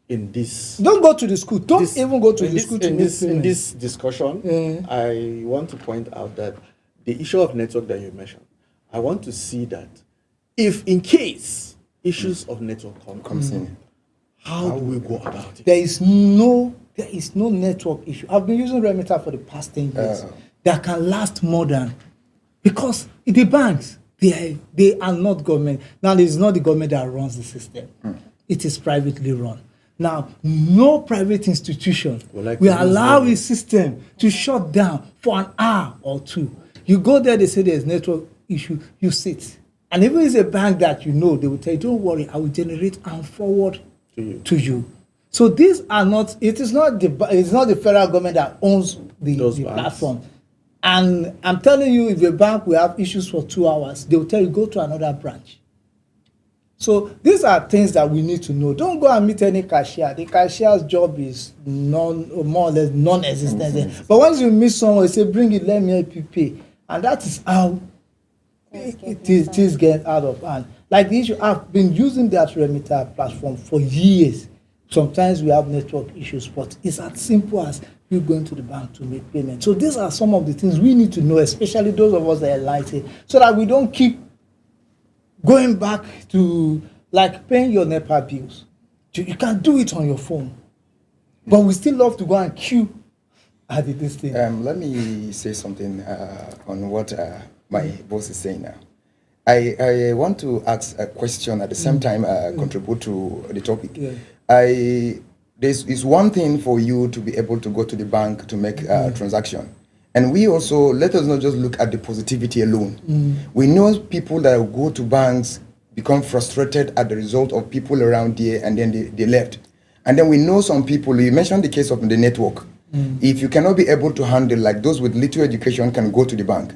in this don't go to the school. Don't this- even go to in the this- school to in make this, in payment. this discussion, I want to point out that the issue of network that you mentioned, I want to see that if in case issues of network comes in, how do we go about it? There is no network issue. I've been using Remitter for the past 10 years. That can last more than, because the banks, they are not government. Now, it is not the government that runs the system. It is privately run. Now, no private institution will allow a system to shut down for an hour or two. You go there, they say there's network issue, you sit. And even if it's a bank that you know, they will tell you, don't worry, I will generate and forward to you. So these are not, it's not the federal government that owns the platform. And I'm telling you, if a bank will have issues for 2 hours, they will tell you, go to another branch. So these are things that we need to know. Don't go and meet any cashier. The cashier's job is more or less non-existent. But once you meet someone, you say, bring it, let me help you pay. And that is how it is getting out of hand. Like the issue, I've been using that Remitter platform for years. Sometimes we have network issues, but it's as simple as you going to the bank to make payment. So these are some of the things we need to know, especially those of us that are enlightened, so that we don't keep going back to like paying your NEPA bills. You can do it on your phone, but we still love to go and queue at this thing. Let me say something on what my boss is saying now. I want to ask a question at the same time contribute to the topic. There's one thing for you to be able to go to the bank to make a transaction. And we also, let us not just look at the positivity alone. We know people that go to banks become frustrated at the result of people around there and then they left. And then we know some people, you mentioned the case of the network. If you cannot be able to handle, like those with little education can go to the bank.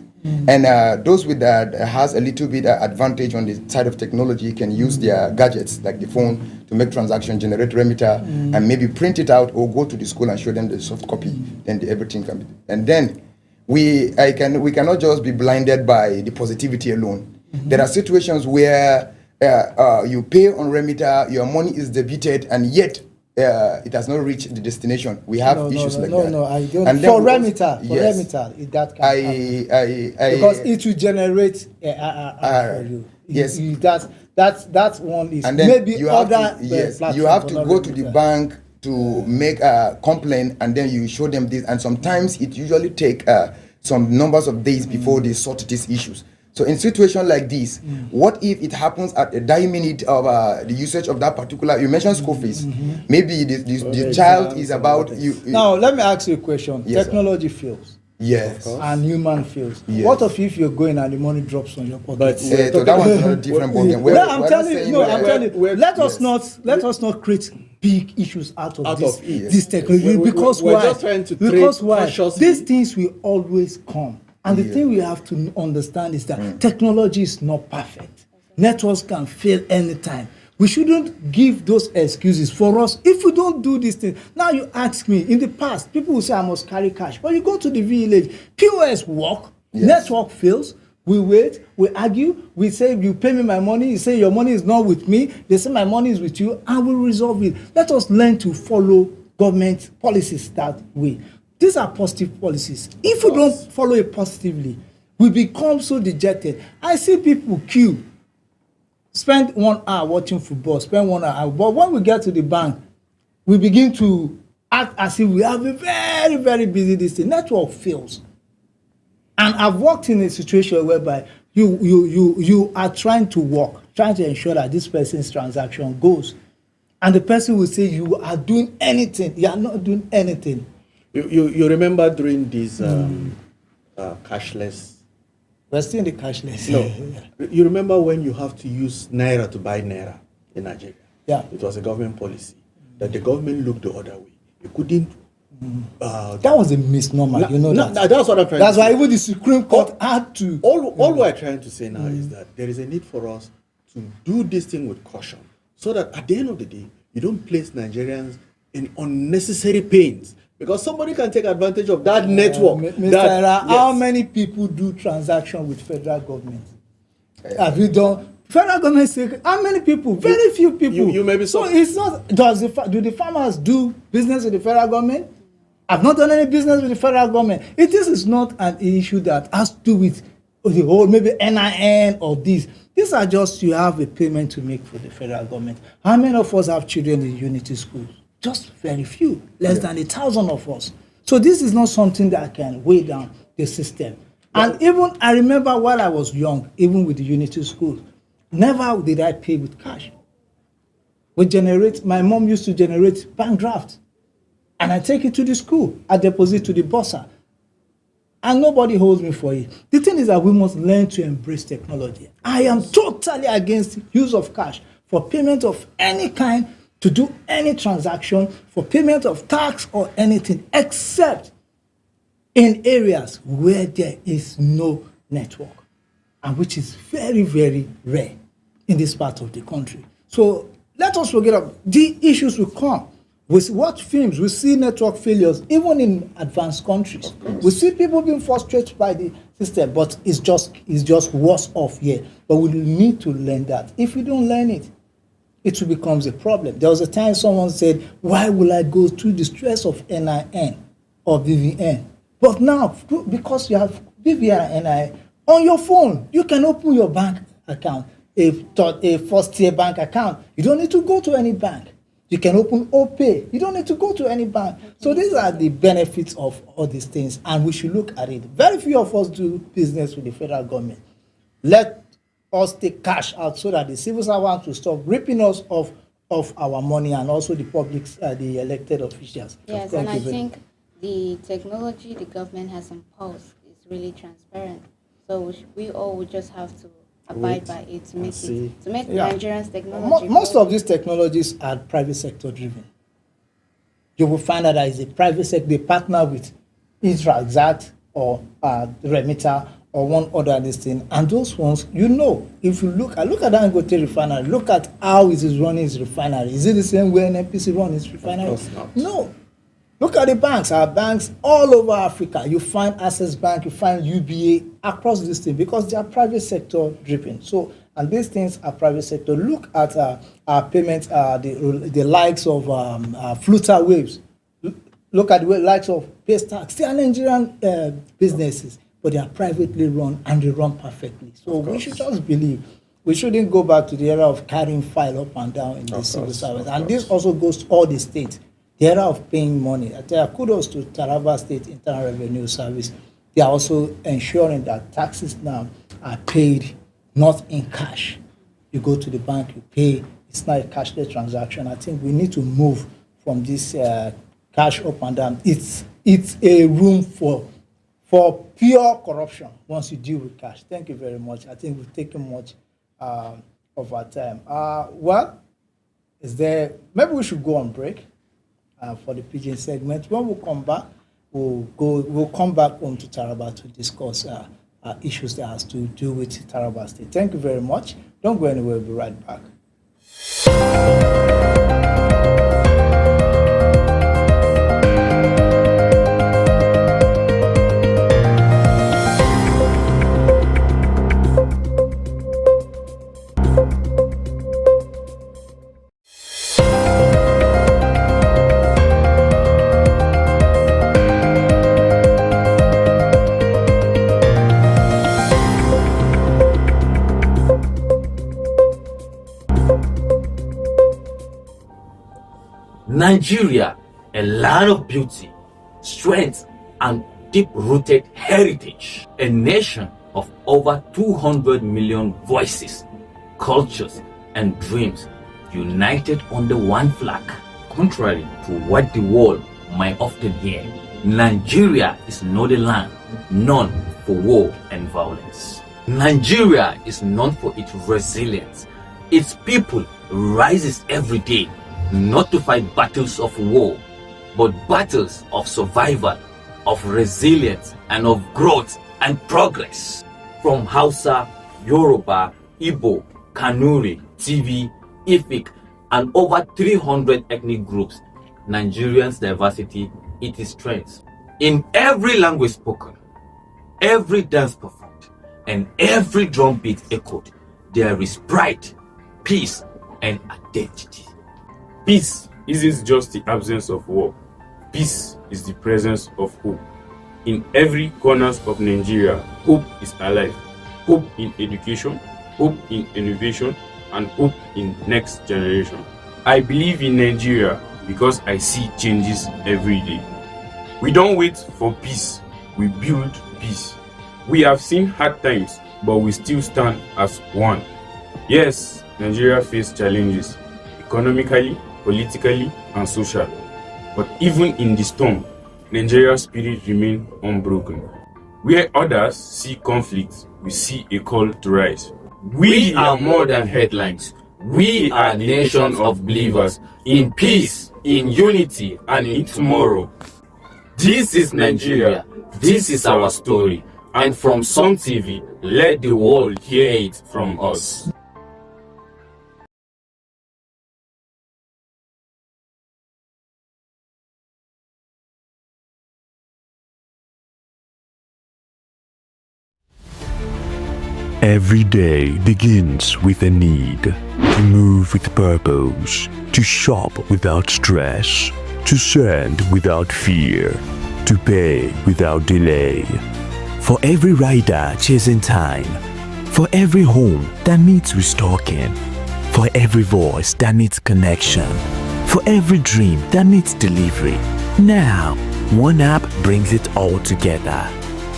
And those with that has a little bit advantage on the side of technology can use their gadgets, like the phone, to make transaction, generate remitter, and maybe print it out or go to the school and show them the soft copy. Then everything can be. And then we cannot just be blinded by the positivity alone. There are situations where you pay on remitter, your money is debited, and yet it has not reached the destination. We have issues like that. No, I don't. And then For we also- remitter, yes. that can happen. I Because it will generate for you. Yes. That one is and then maybe you have other to, yes, platforms you have for to not go to the remitter. bank to make a complaint, and then you show them this, and sometimes it usually take some numbers of days before they sort these issues. So in situation like this, what if it happens at a dying minute of the usage of that particular, you mentioned school fees, maybe the child is about you. Now, let me ask you a question. Yes, sir. Technology fails Yes. and human fails. Yes. What if you're going and the money drops on your pocket? But So that one's not a different ballgame. Well, I'm telling you, no, I'm telling you. we're- Let us yes. not create big issues out of Out this, of it. this technology. Because we're why? just trying to Because trade why? cautiously. These things will always come. And the thing we have to understand is that technology is not perfect. Networks can fail anytime. We shouldn't give those excuses for us if we don't do this thing. Now you ask me, in the past, people will say I must carry cash. But you go to the village, POS work, network fails, we wait, we argue, we say you pay me my money, you say your money is not with me, they say my money is with you, and we resolve it. Let us learn to follow government policies that way. These are positive policies. If we don't follow it positively, we become so dejected. I see people queue, spend 1 hour watching football, spend 1 hour. But when we get to the bank, we begin to act as if we have a very, very busy this thing. Network fails. And I've worked in a situation whereby you are trying to work, trying to ensure that this person's transaction goes. And the person will say you are doing anything. You are not doing anything. You remember during this cashless? We're still in the cashless. No. You remember when you have to use naira to buy naira in Nigeria? Yeah. It was a government policy that the government looked the other way. You couldn't. That was a misnomer. You know that. That's what I'm trying That's to why say. even the Supreme Court had to. All we're trying to say now is that there is a need for us to do this thing with caution, so that at the end of the day, you don't place Nigerians in unnecessary pains. Because somebody can take advantage of that network. Mr. Era, how many people do transaction with federal government? Have you done? Federal government say how many people? Very few people. You may be so. so- It's not. Do the farmers do business with the federal government? I've not done any business with the federal government. This is not an issue that has to do with the whole maybe NIN or this. These are just you have a payment to make for the federal government. How many of us have children in unity schools? Just very few, less than 1,000 of us. So this is not something that can weigh down the system. And even I remember while I was young, even with the unity schools, never did I pay with cash. My mom used to generate bank draft, and I take it to the school. I deposit to the bursar, and nobody holds me for it. The thing is that we must learn to embrace technology. I am totally against use of cash for payment of any kind, to do any transaction, for payment of tax or anything, except in areas where there is no network, and which is very, very rare in this part of the country. So let us forget about the issues will come. We watch films, we see network failures, even in advanced countries. We see people being frustrated by the system, but it's just worse off here. But we need to learn that. If we don't learn it, it becomes a problem. There was a time someone said, why will I go through the stress of NIN or BVN? But now, because you have BVN and NIN on your phone, you can open your bank account, a first-tier bank account. You don't need to go to any bank. You can open OPay. You don't need to go to any bank. So these are the benefits of all these things, and we should look at it. Very few of us do business with the federal government. Let us take cash out so that the civil servants will stop ripping us of our money, and also the public, the elected officials. Yes, Thank and you I very think the technology the government has imposed is really transparent. So we all would just have to abide by it to make see. Nigerians much. technology. Most of these technologies are private sector driven. you will find out that it's a private sector. They partner with Intraxat or Remita or one other this thing. And those ones, you know, if you look at Dangote refinery, look at how it is running its refinery. Is it the same way NNPC runs its refinery? Of course not. No. Look at the banks. Our banks all over Africa. You find Access Bank, you find UBA across this thing because they are private sector driven. So, and these things are private sector. Look at our payments, the likes of Flutter Waves. Look at the likes of Paystack. They are Nigerian businesses, but they are privately run and they run perfectly. So we should just believe. We shouldn't go back to the era of carrying file up and down in the civil service. And this also goes to all the states. The era of paying money. I tell you, kudos to Taraba State Internal Revenue Service. They are also ensuring that taxes now are paid not in cash. You go to the bank, you pay. It's not a cashless transaction. I think we need to move from this cash up and down. It's a room for pure corruption once you deal with cash. Thank you very much. I think we've taken much of our time. Well, is there? Maybe we should go on break. For the Pidgin segment. When we come back, we'll come back home to Taraba to discuss issues that has to do with Taraba State. Thank you very much. Don't go anywhere. We'll be right back. Nigeria, a land of beauty, strength, and deep-rooted heritage. A nation of over 200 million voices, cultures, and dreams united under one flag. Contrary to what the world might often hear, Nigeria is not a land known for war and violence. Nigeria is known for its resilience. Its people rises every day, not to fight battles of war, but battles of survival, of resilience, and of growth and progress. From Hausa, Yoruba, Igbo, Kanuri, TV, Efik, and over 300 ethnic groups, Nigerians' diversity is its strength. In every language spoken, every dance performed, and every drum beat echoed, there is pride, peace, and identity. Peace isn't just the absence of war. Peace is the presence of hope. In every corner of Nigeria, hope is alive. Hope in education, hope in innovation, and hope in next generation. I believe in Nigeria because I see changes every day. We don't wait for peace, we build peace. We have seen hard times, but we still stand as one. Yes, Nigeria faces challenges, economically, politically, and social. But even in the storm, Nigeria's spirit remains unbroken. Where others see conflict, we see a call to rise. We are more than headlines. We are a nation of believers in peace, in unity, and in tomorrow. This is Nigeria. This is our story. And from Sun TV, let the world hear it from us. Every day begins with a need to move with purpose, to shop without stress, to send without fear, to pay without delay. For every rider chasing time, for every home that needs restocking, for every voice that needs connection, for every dream that needs delivery. Now, one app brings it all together.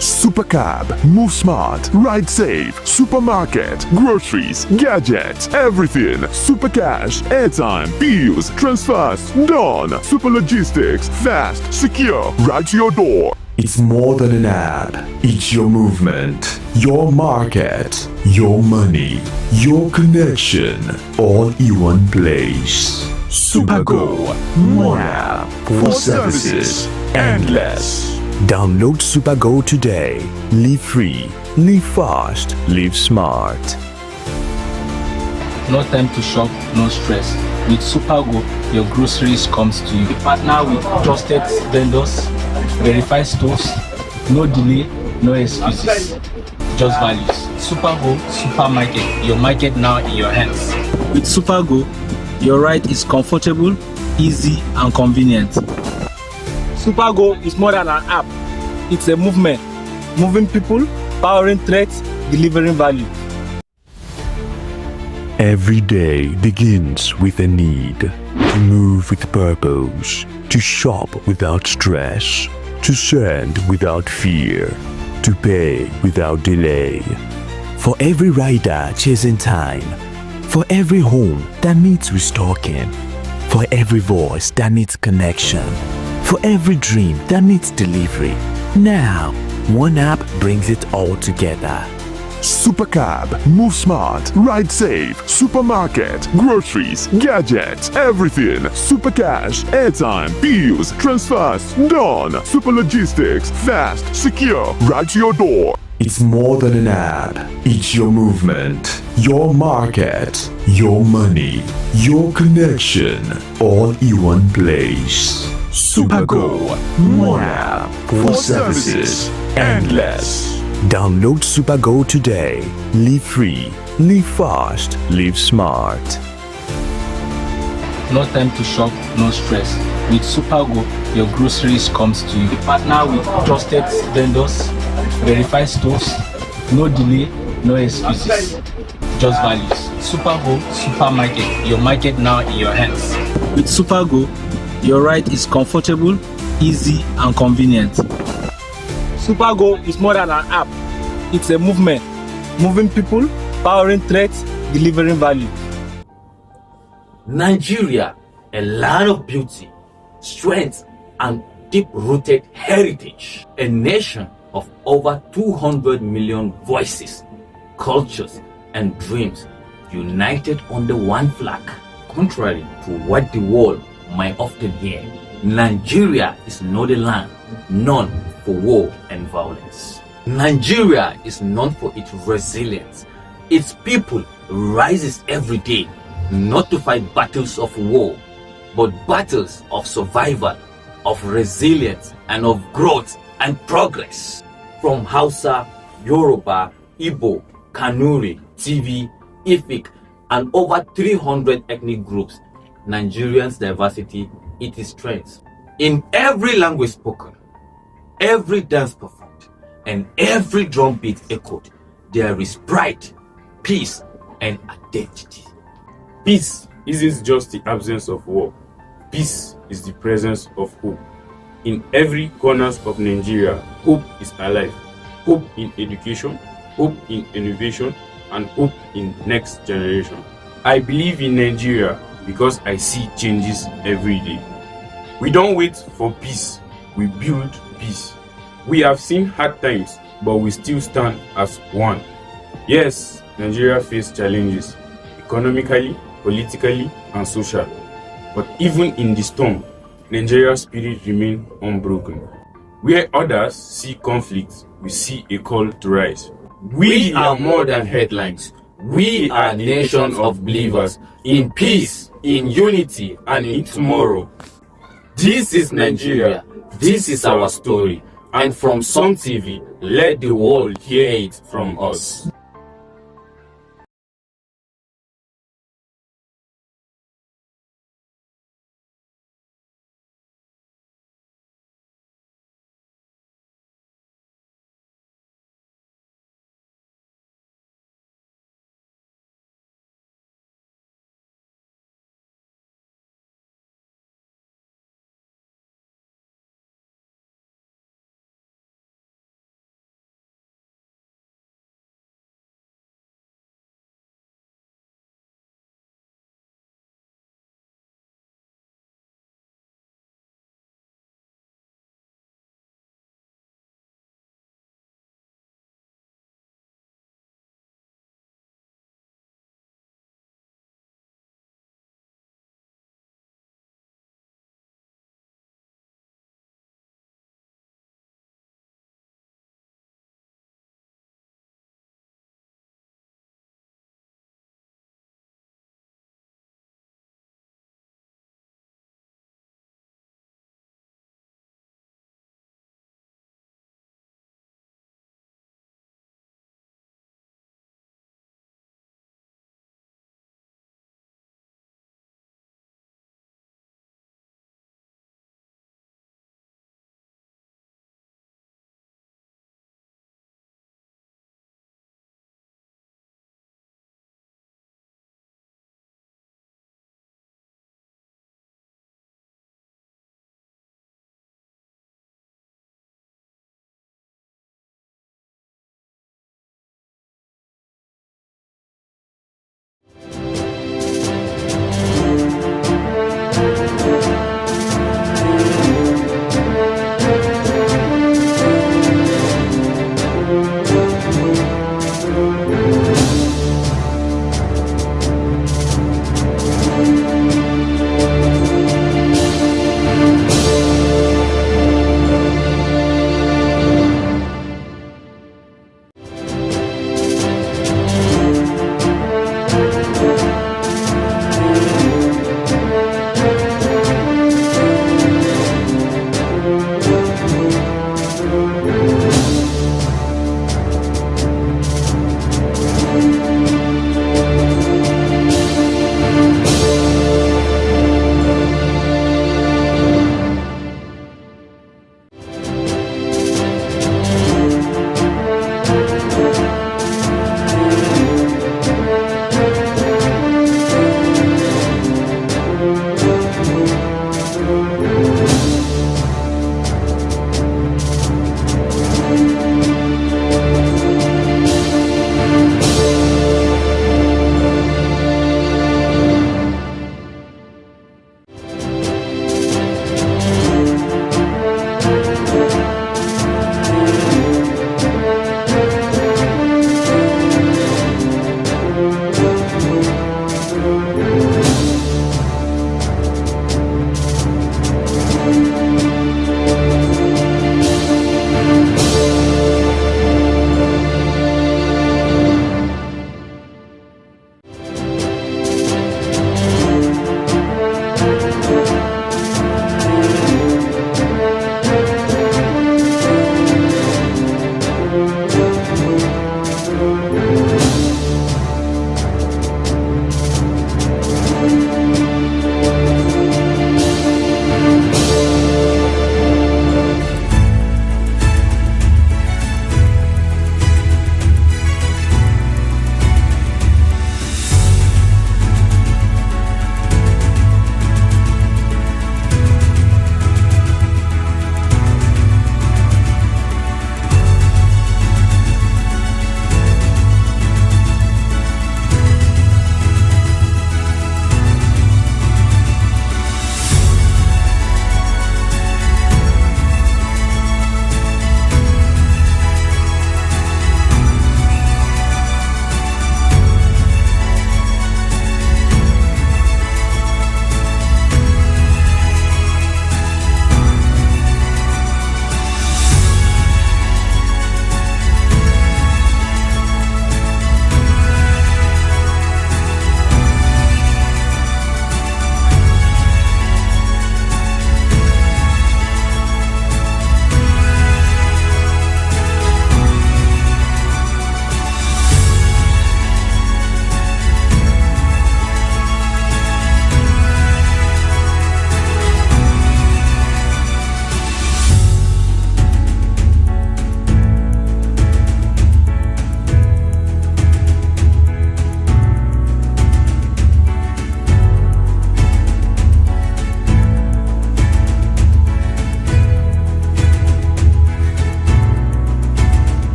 Supercab, move smart, ride safe, supermarket, groceries, gadgets, everything. Super cash, airtime, bills, transfers, done. Super logistics, fast, secure, right to your door. It's more than an app. It's your movement, your market, your money, your connection, all in one place. Supergo, more app for services endless. Download Supergo today. Live free, live fast, live smart. No time to shop, no stress. With Supergo, your groceries comes to you. We partner with trusted vendors, verified stores, no delay, no excuses, just values. Supergo Supermarket, your market now in your hands. With Supergo, your ride is comfortable, easy and convenient. Supergo is more than an app. It's a movement, moving people, powering threats, delivering value. Every day begins with a need to move with purpose, to shop without stress, to send without fear, to pay without delay. For every rider chasing time, for every home that needs restocking, for every voice that needs connection, for every dream that needs delivery. Now, one app brings it all together. Supercab, move smart, ride safe, supermarket, groceries, gadgets, everything. Supercash, airtime, bills, transfers, done. Super logistics, fast, secure, right to your door. It's more than an app. It's your movement, your market, your money, your connection, all in one place. Supergo, more app for services endless. Download Supergo today. Live free, live fast, live smart. No time to shop, no stress. With Supergo, your groceries comes to you. We partner with trusted vendors, verified stores, no delay, no excuses, just values. Supergo Supermarket, your market now in your hands. With Supergo, your ride is comfortable, easy and convenient. Supergo is more than an app. It's a movement, moving people, powering threats, delivering value. Nigeria, a land of beauty, strength, and deep-rooted heritage. A nation of over 200 million voices, cultures, and dreams united under one flag. Contrary to what the world might often hear, Nigeria is not a land known for war and violence. Nigeria is known for its resilience. Its people rises every day, not to fight battles of war, but battles of survival, of resilience, and of growth and progress. From Hausa, Yoruba, Igbo, Kanuri, TV, Efik, and over 300 ethnic groups, Nigerians' diversity is its strength. In every language spoken, every dance performed, and every drum beat echoed, there is pride, peace, and identity. Peace isn't just the absence of war. Peace is the presence of hope. In every corner of Nigeria, hope is alive. Hope in education, hope in innovation, and hope in next generation. I believe in Nigeria because I see changes every day. We don't wait for peace, we build peace. We have seen hard times, but we still stand as one. Yes, Nigeria faces challenges, economically, politically, and social. But even in the storm, Nigeria's spirit remains unbroken. Where others see conflict, we see a call to rise. We are more than headlines. We are a nation of believers in peace, in unity, and in tomorrow. This is Nigeria. This is our story. And from Sun TV, let the world hear it from us.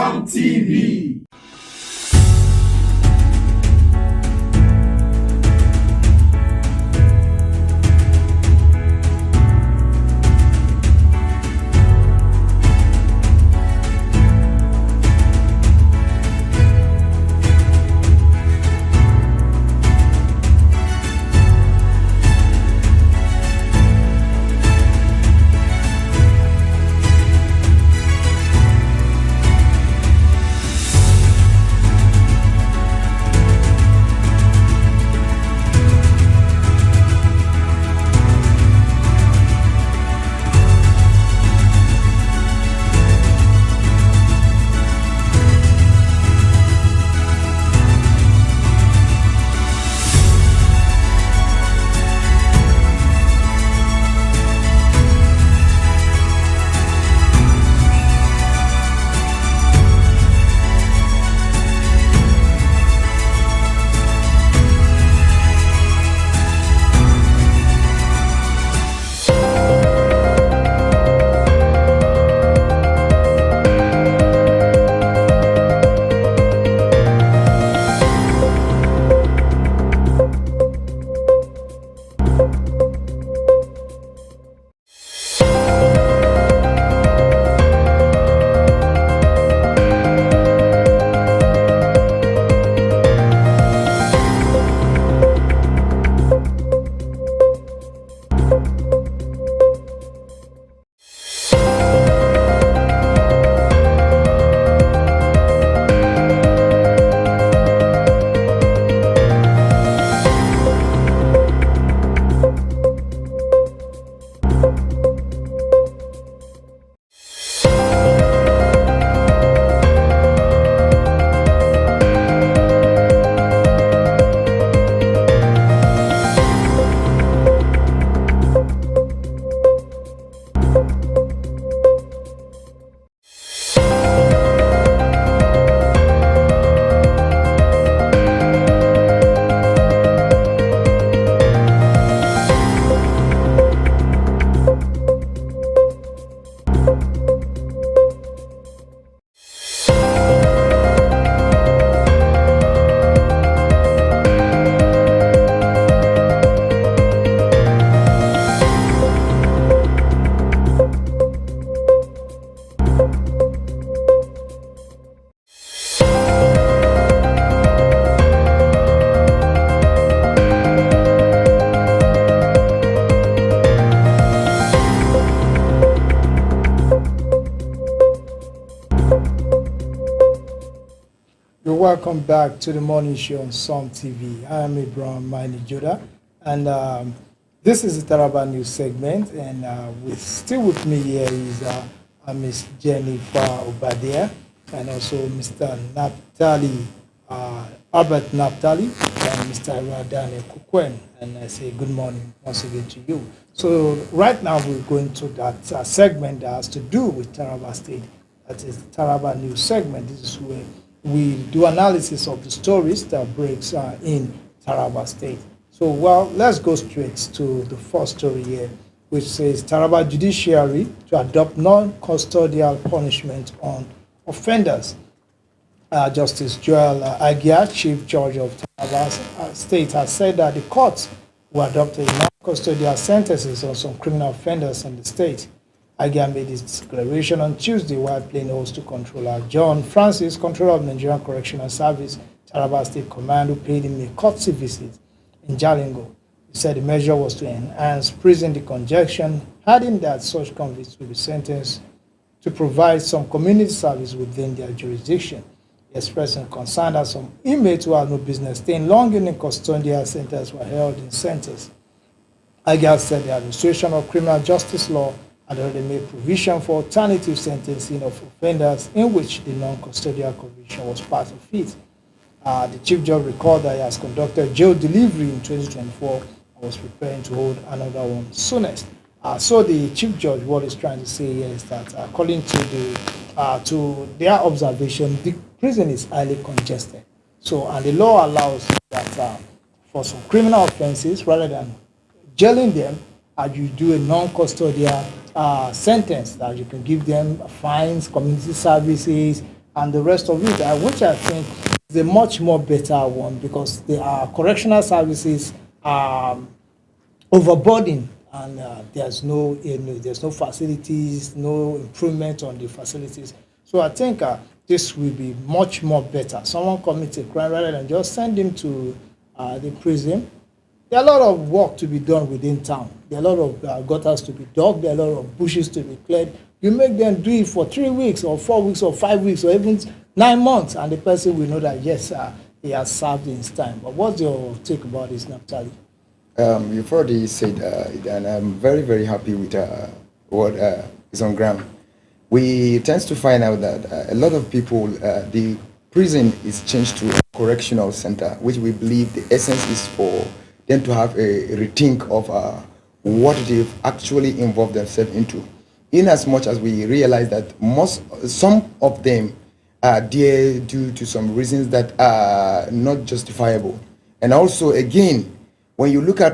Sam TV. Welcome back to the morning show on Sam TV. I am Abraham Mani Joda, and this is the Taraba News segment. And still with me here is Miss Jennifer Obadia, and also Mr. Naphtali, Albert Naphtali, and Mr. Radane Kukwen. And I say good morning once again to you. So right now we're going to that segment that has to do with Taraba State. That is the Taraba News segment. This is where we do analysis of the stories that breaks in Taraba State. So, well, let's go straight to the first story here, which says Taraba Judiciary to adopt non-custodial punishment on offenders. Justice Joel Agia, Chief Judge of Taraba State, has said that the courts will adopt a non-custodial sentences on some criminal offenders in the state. Agia made his declaration on Tuesday while playing host to Controller John Francis, Controller of Nigerian Correctional Service, Taraba State Command, who paid him a courtesy visit in Jalingo. He said the measure was to enhance prison decongestion, adding that such convicts will be sentenced to provide some community service within their jurisdiction. He expressed concern that some inmates who had no business staying long in custodial centers were held in centers. Agia said the administration of criminal justice law had already made provision for alternative sentencing of offenders in which the non-custodial conviction was part of it. The Chief Judge recalled that he has conducted jail delivery in 2024 and was preparing to hold another one soonest. So the Chief Judge, what he's trying to say here is that according to their observation, the prison is highly congested. So, and the law allows that for some criminal offenses, rather than jailing them, you do a non-custodial sentence that you can give them fines, community services, and the rest of it, which I think is a much more better one because the correctional services are overburdened and there's there's no facilities, no improvement on the facilities. So I think this will be much more better. Someone commits a crime rather than just send him to the prison. There are a lot of work to be done within town. There are a lot of gutters to be dug. There are a lot of bushes to be cleared. You make them do it for 3 weeks or 4 weeks or 5 weeks or even 9 months, and the person will know that, yes, he has served his time. But what's your take about this, Naphtali? You've already said it, and I'm very, very happy with what is on ground. We tend to find out that a lot of people, the prison is changed to a correctional center, which we believe the essence is for them to have a rethink of what they've actually involved themselves into. In as much as we realize that some of them are there due to some reasons that are not justifiable. And also, again, when you look at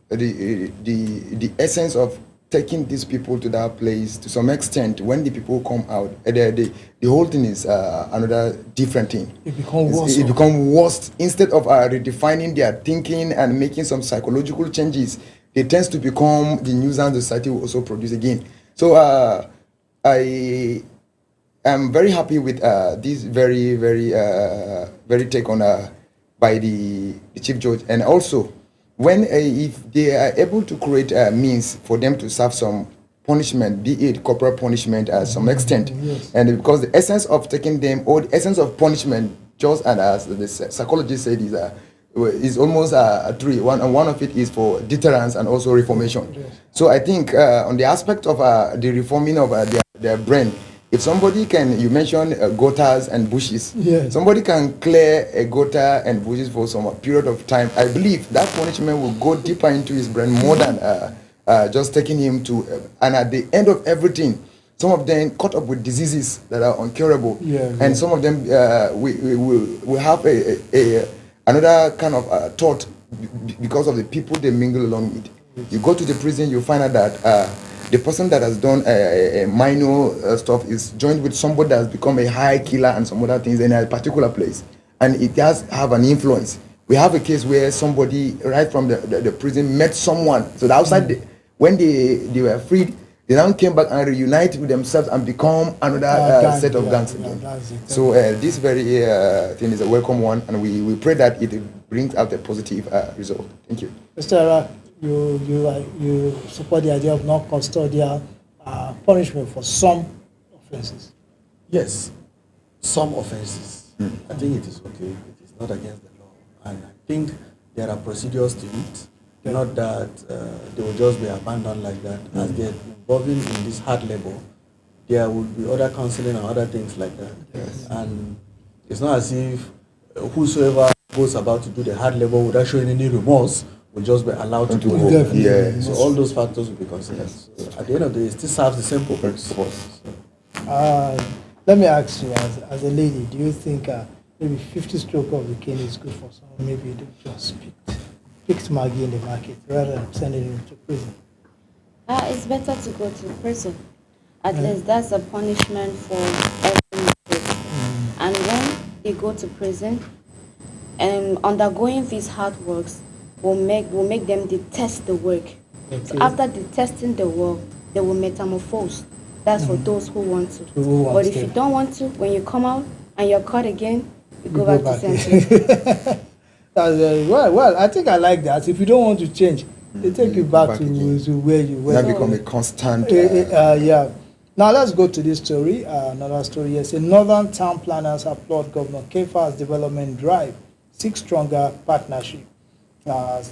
the essence of taking these people to that place, to some extent, when the people come out, the whole thing is another different thing. It becomes worse. It becomes worse. Instead of redefining their thinking and making some psychological changes, it tends to become the nuisance the society will also produce again. So I am very happy with this very, very, very take on by the Chief Judge. And also, when if they are able to create a means for them to serve some punishment, be it corporal punishment at some extent, yes. And because the essence of taking them, or the essence of punishment, just and as the psychologist said, is almost three. One of it is for deterrence and also reformation. Yes. So I think on the aspect of the reforming of their brain, if somebody can, you mentioned gutters and bushes, yes. Somebody can clear a gutter and bushes for some period of time, I believe that punishment will go deeper into his brain more than just taking him to, and at the end of everything, some of them caught up with diseases that are incurable, and some of them will have another kind of thought because of the people they mingle along with. You go to the prison, you find out that the person that has done a minor stuff is joined with somebody that has become a high killer and some other things in a particular place, and it does have an influence. We have a case where somebody right from the prison met someone, so the outside when they were freed, they now came back and reunite with themselves and become another set of gangs again. So this very thing is a welcome one, and we pray that it brings out a positive result. Thank you. Mr. Arak, you support the idea of non-custodial punishment for some offenses? Yes, some offenses. I think it is okay. It is not against the law. And I think there are procedures to it. Not that they will just be abandoned like that. As they're involving in this hard labor, there will be other counseling and other things like that. Yes. And it's not as if whosoever goes about to do the hard labor without showing any remorse will just be allowed to go home. Yeah. So all those factors will be considered. So at the end of the day, it still serves the same purpose. Let me ask you, as a lady, do you think maybe 50 stroke of the cane is good for someone? Maybe they just picked Maggie in the market rather than sending him to prison? It's better to go to prison. At least that's a punishment for every mistake. And when they go to prison, undergoing these hard works will make them detest the work. Okay. So after detesting the work, they will metamorphose. That's for those who want to. But if you don't want to, when you come out and you're caught again, you go back to sentence. That's very well. Well, I think I like that. If you don't want to change, they take you back to where you were. That become a constant. Yeah. Now let's go to this story. Another story. Yes, in Northern Town Planners applaud Governor Kefa's development drive, seek stronger partnership.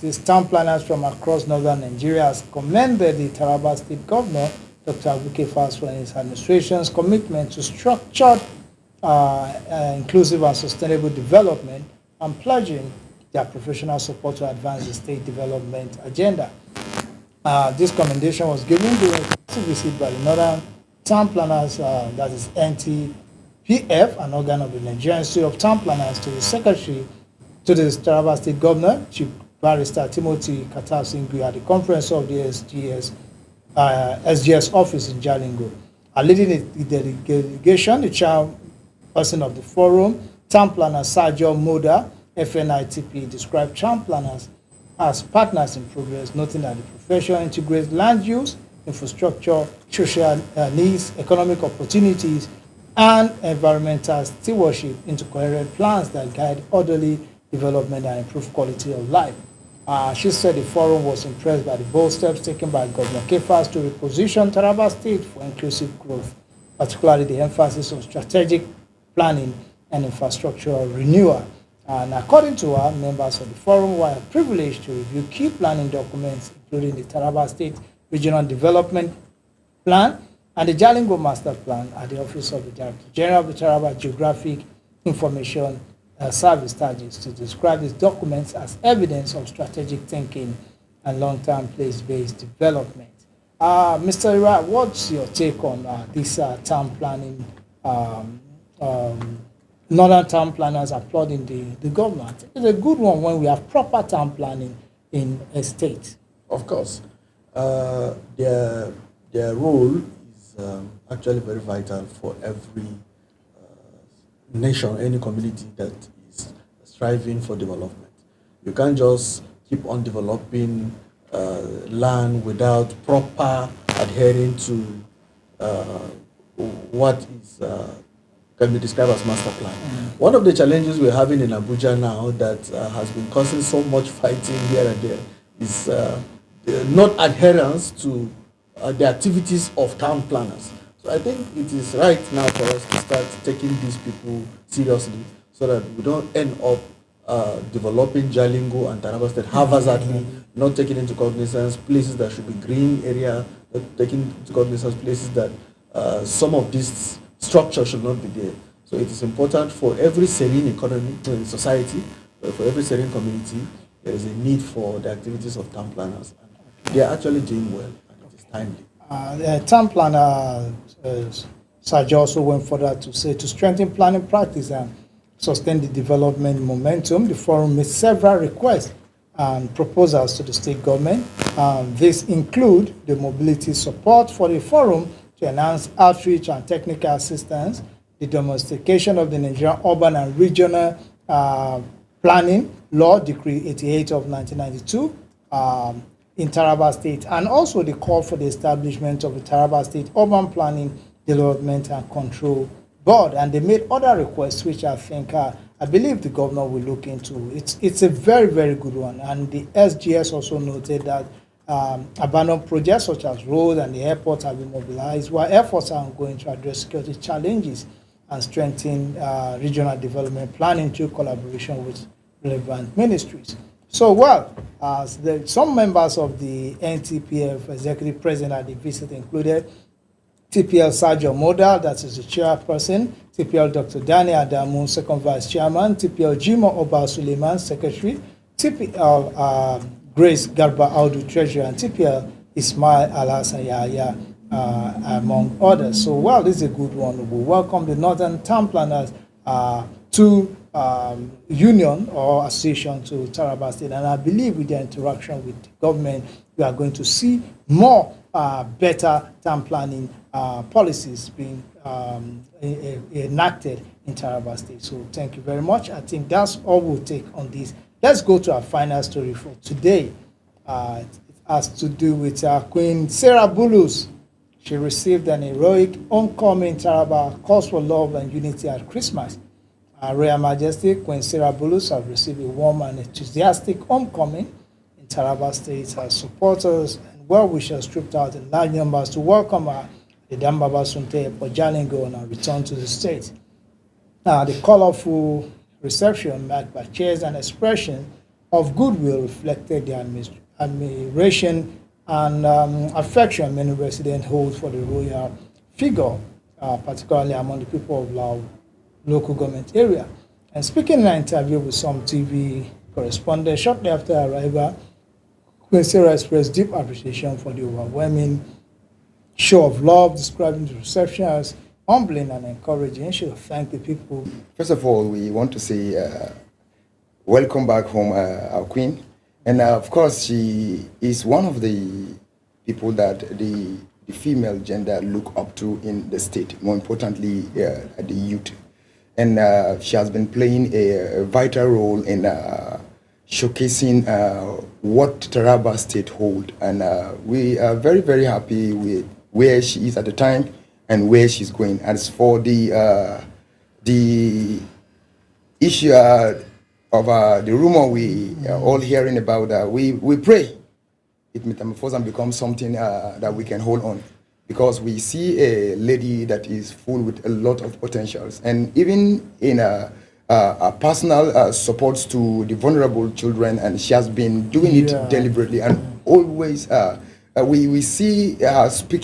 These town planners from across northern Nigeria has commended the Taraba State Governor, Dr. Abu Kefa, for his administration's commitment to structured, inclusive and sustainable development and pledging their professional support to advance the state development agenda. This commendation was given during a visit by the Northern Town Planners, that is NTPF, an organ of the Nigerian Institute of Town Planners, to the Secretary, to the Taraba State Governor, Chief Barrister Timothy Katasingui, at the conference of the SGS office in Jalingo. Leading the delegation, the Person of the forum, town planner Sergio Moda, FNITP, described town planners as partners in progress, noting that the profession integrates land use, infrastructure, social needs, economic opportunities, and environmental stewardship into coherent plans that guide orderly development and improve quality of life. She said the forum was impressed by the bold steps taken by Governor Kefas to reposition Taraba State for inclusive growth, particularly the emphasis on strategic planning and infrastructure renewal. And according to her, members of the forum were privileged to review key planning documents, including the Taraba State Regional Development Plan and the Jalingo Master Plan at the Office of the Director General of the Taraba Geographic Information Service Stages, to describe these documents as evidence of strategic thinking and long-term place-based development. Mr. Ira, what's your take on this town planning? Northern town planners applauding the government. It's a good one when we have proper town planning in a state. Of course. Their role is actually very vital for every nation, any community that is striving for development. You can't just keep on developing land without proper adhering to what is can be described as master plan. One of the challenges we're having in Abuja now that has been causing so much fighting here and there is not adherence to the activities of town planners. So I think it is right now for us to start taking these people seriously so that we don't end up developing Jalingo and Taraba State haphazardly, not taking into cognizance places that should be green area, not taking into cognizance places that some of these structure should not be there. So it is important for every serene economy in society, for every serene community, there is a need for the activities of town planners. And they are actually doing well, and it is timely. The town planner, Sergio, also went further to say to strengthen planning practice and sustain the development momentum, the forum made several requests and proposals to the state government. These include the mobility support for the forum to enhance outreach and technical assistance, the domestication of the Nigerian urban and regional planning law, Decree 88 of 1992 in Taraba State, and also the call for the establishment of the Taraba State Urban Planning Development and Control Board. And they made other requests, which I think, I believe the governor will look into. It's a very, very good one. And the SGS also noted that abandoned projects such as roads and the airport have been mobilized, while efforts are ongoing to address security challenges and strengthen regional development planning through collaboration with relevant ministries. So, some members of the NTPF executive president at the visit included TPL Sergio Moda, that is the chairperson, TPL Dr. Daniel Adamu, second vice chairman, TPL Jimo Oba Suleiman, secretary, TPL Grace Garba Audu, treasurer, and TPL Ismail Alhassan Yahya, among others. So, this is a good one. We welcome the Northern Town Planners to union or association to Taraba State, and I believe with their interaction with the government, we are going to see more better town planning policies being enacted in Taraba State. So, thank you very much. I think that's all we'll take on this. Let's go to our final story for today. It has to do with Queen Sarah Bulus. She received an heroic homecoming in Taraba, calls for love and unity at Christmas. Royal Majesty Queen Sarah Bulus has received a warm and enthusiastic homecoming in Taraba State as supporters and well-wishers trooped out in large numbers to welcome her at the Dambaba Sunte Airport, Jalingo, and return to the state. The colorful reception marked by cheers and expression of goodwill reflected the admiration and affection many residents hold for the royal figure, particularly among the people of Lao local government area. And speaking in an interview with some TV correspondents shortly after arrival, Queen Sarah expressed deep appreciation for the overwhelming show of love, describing the reception as humbling and encouraging. She thanked the people. First of all, we want to say welcome back home, our Queen. And of course, she is one of the people that the female gender look up to in the state, more importantly, the youth. and she has been playing a vital role in showcasing what Taraba State hold, and we are very, very happy with where she is at the time and where she's going. As for the issue of the rumor we are all hearing about, we pray it metamorphoses and becomes something that we can hold on, because we see a lady that is full with a lot of potentials, and even in a personal supports to the vulnerable children, and she has been doing it deliberately and always. We see her speaking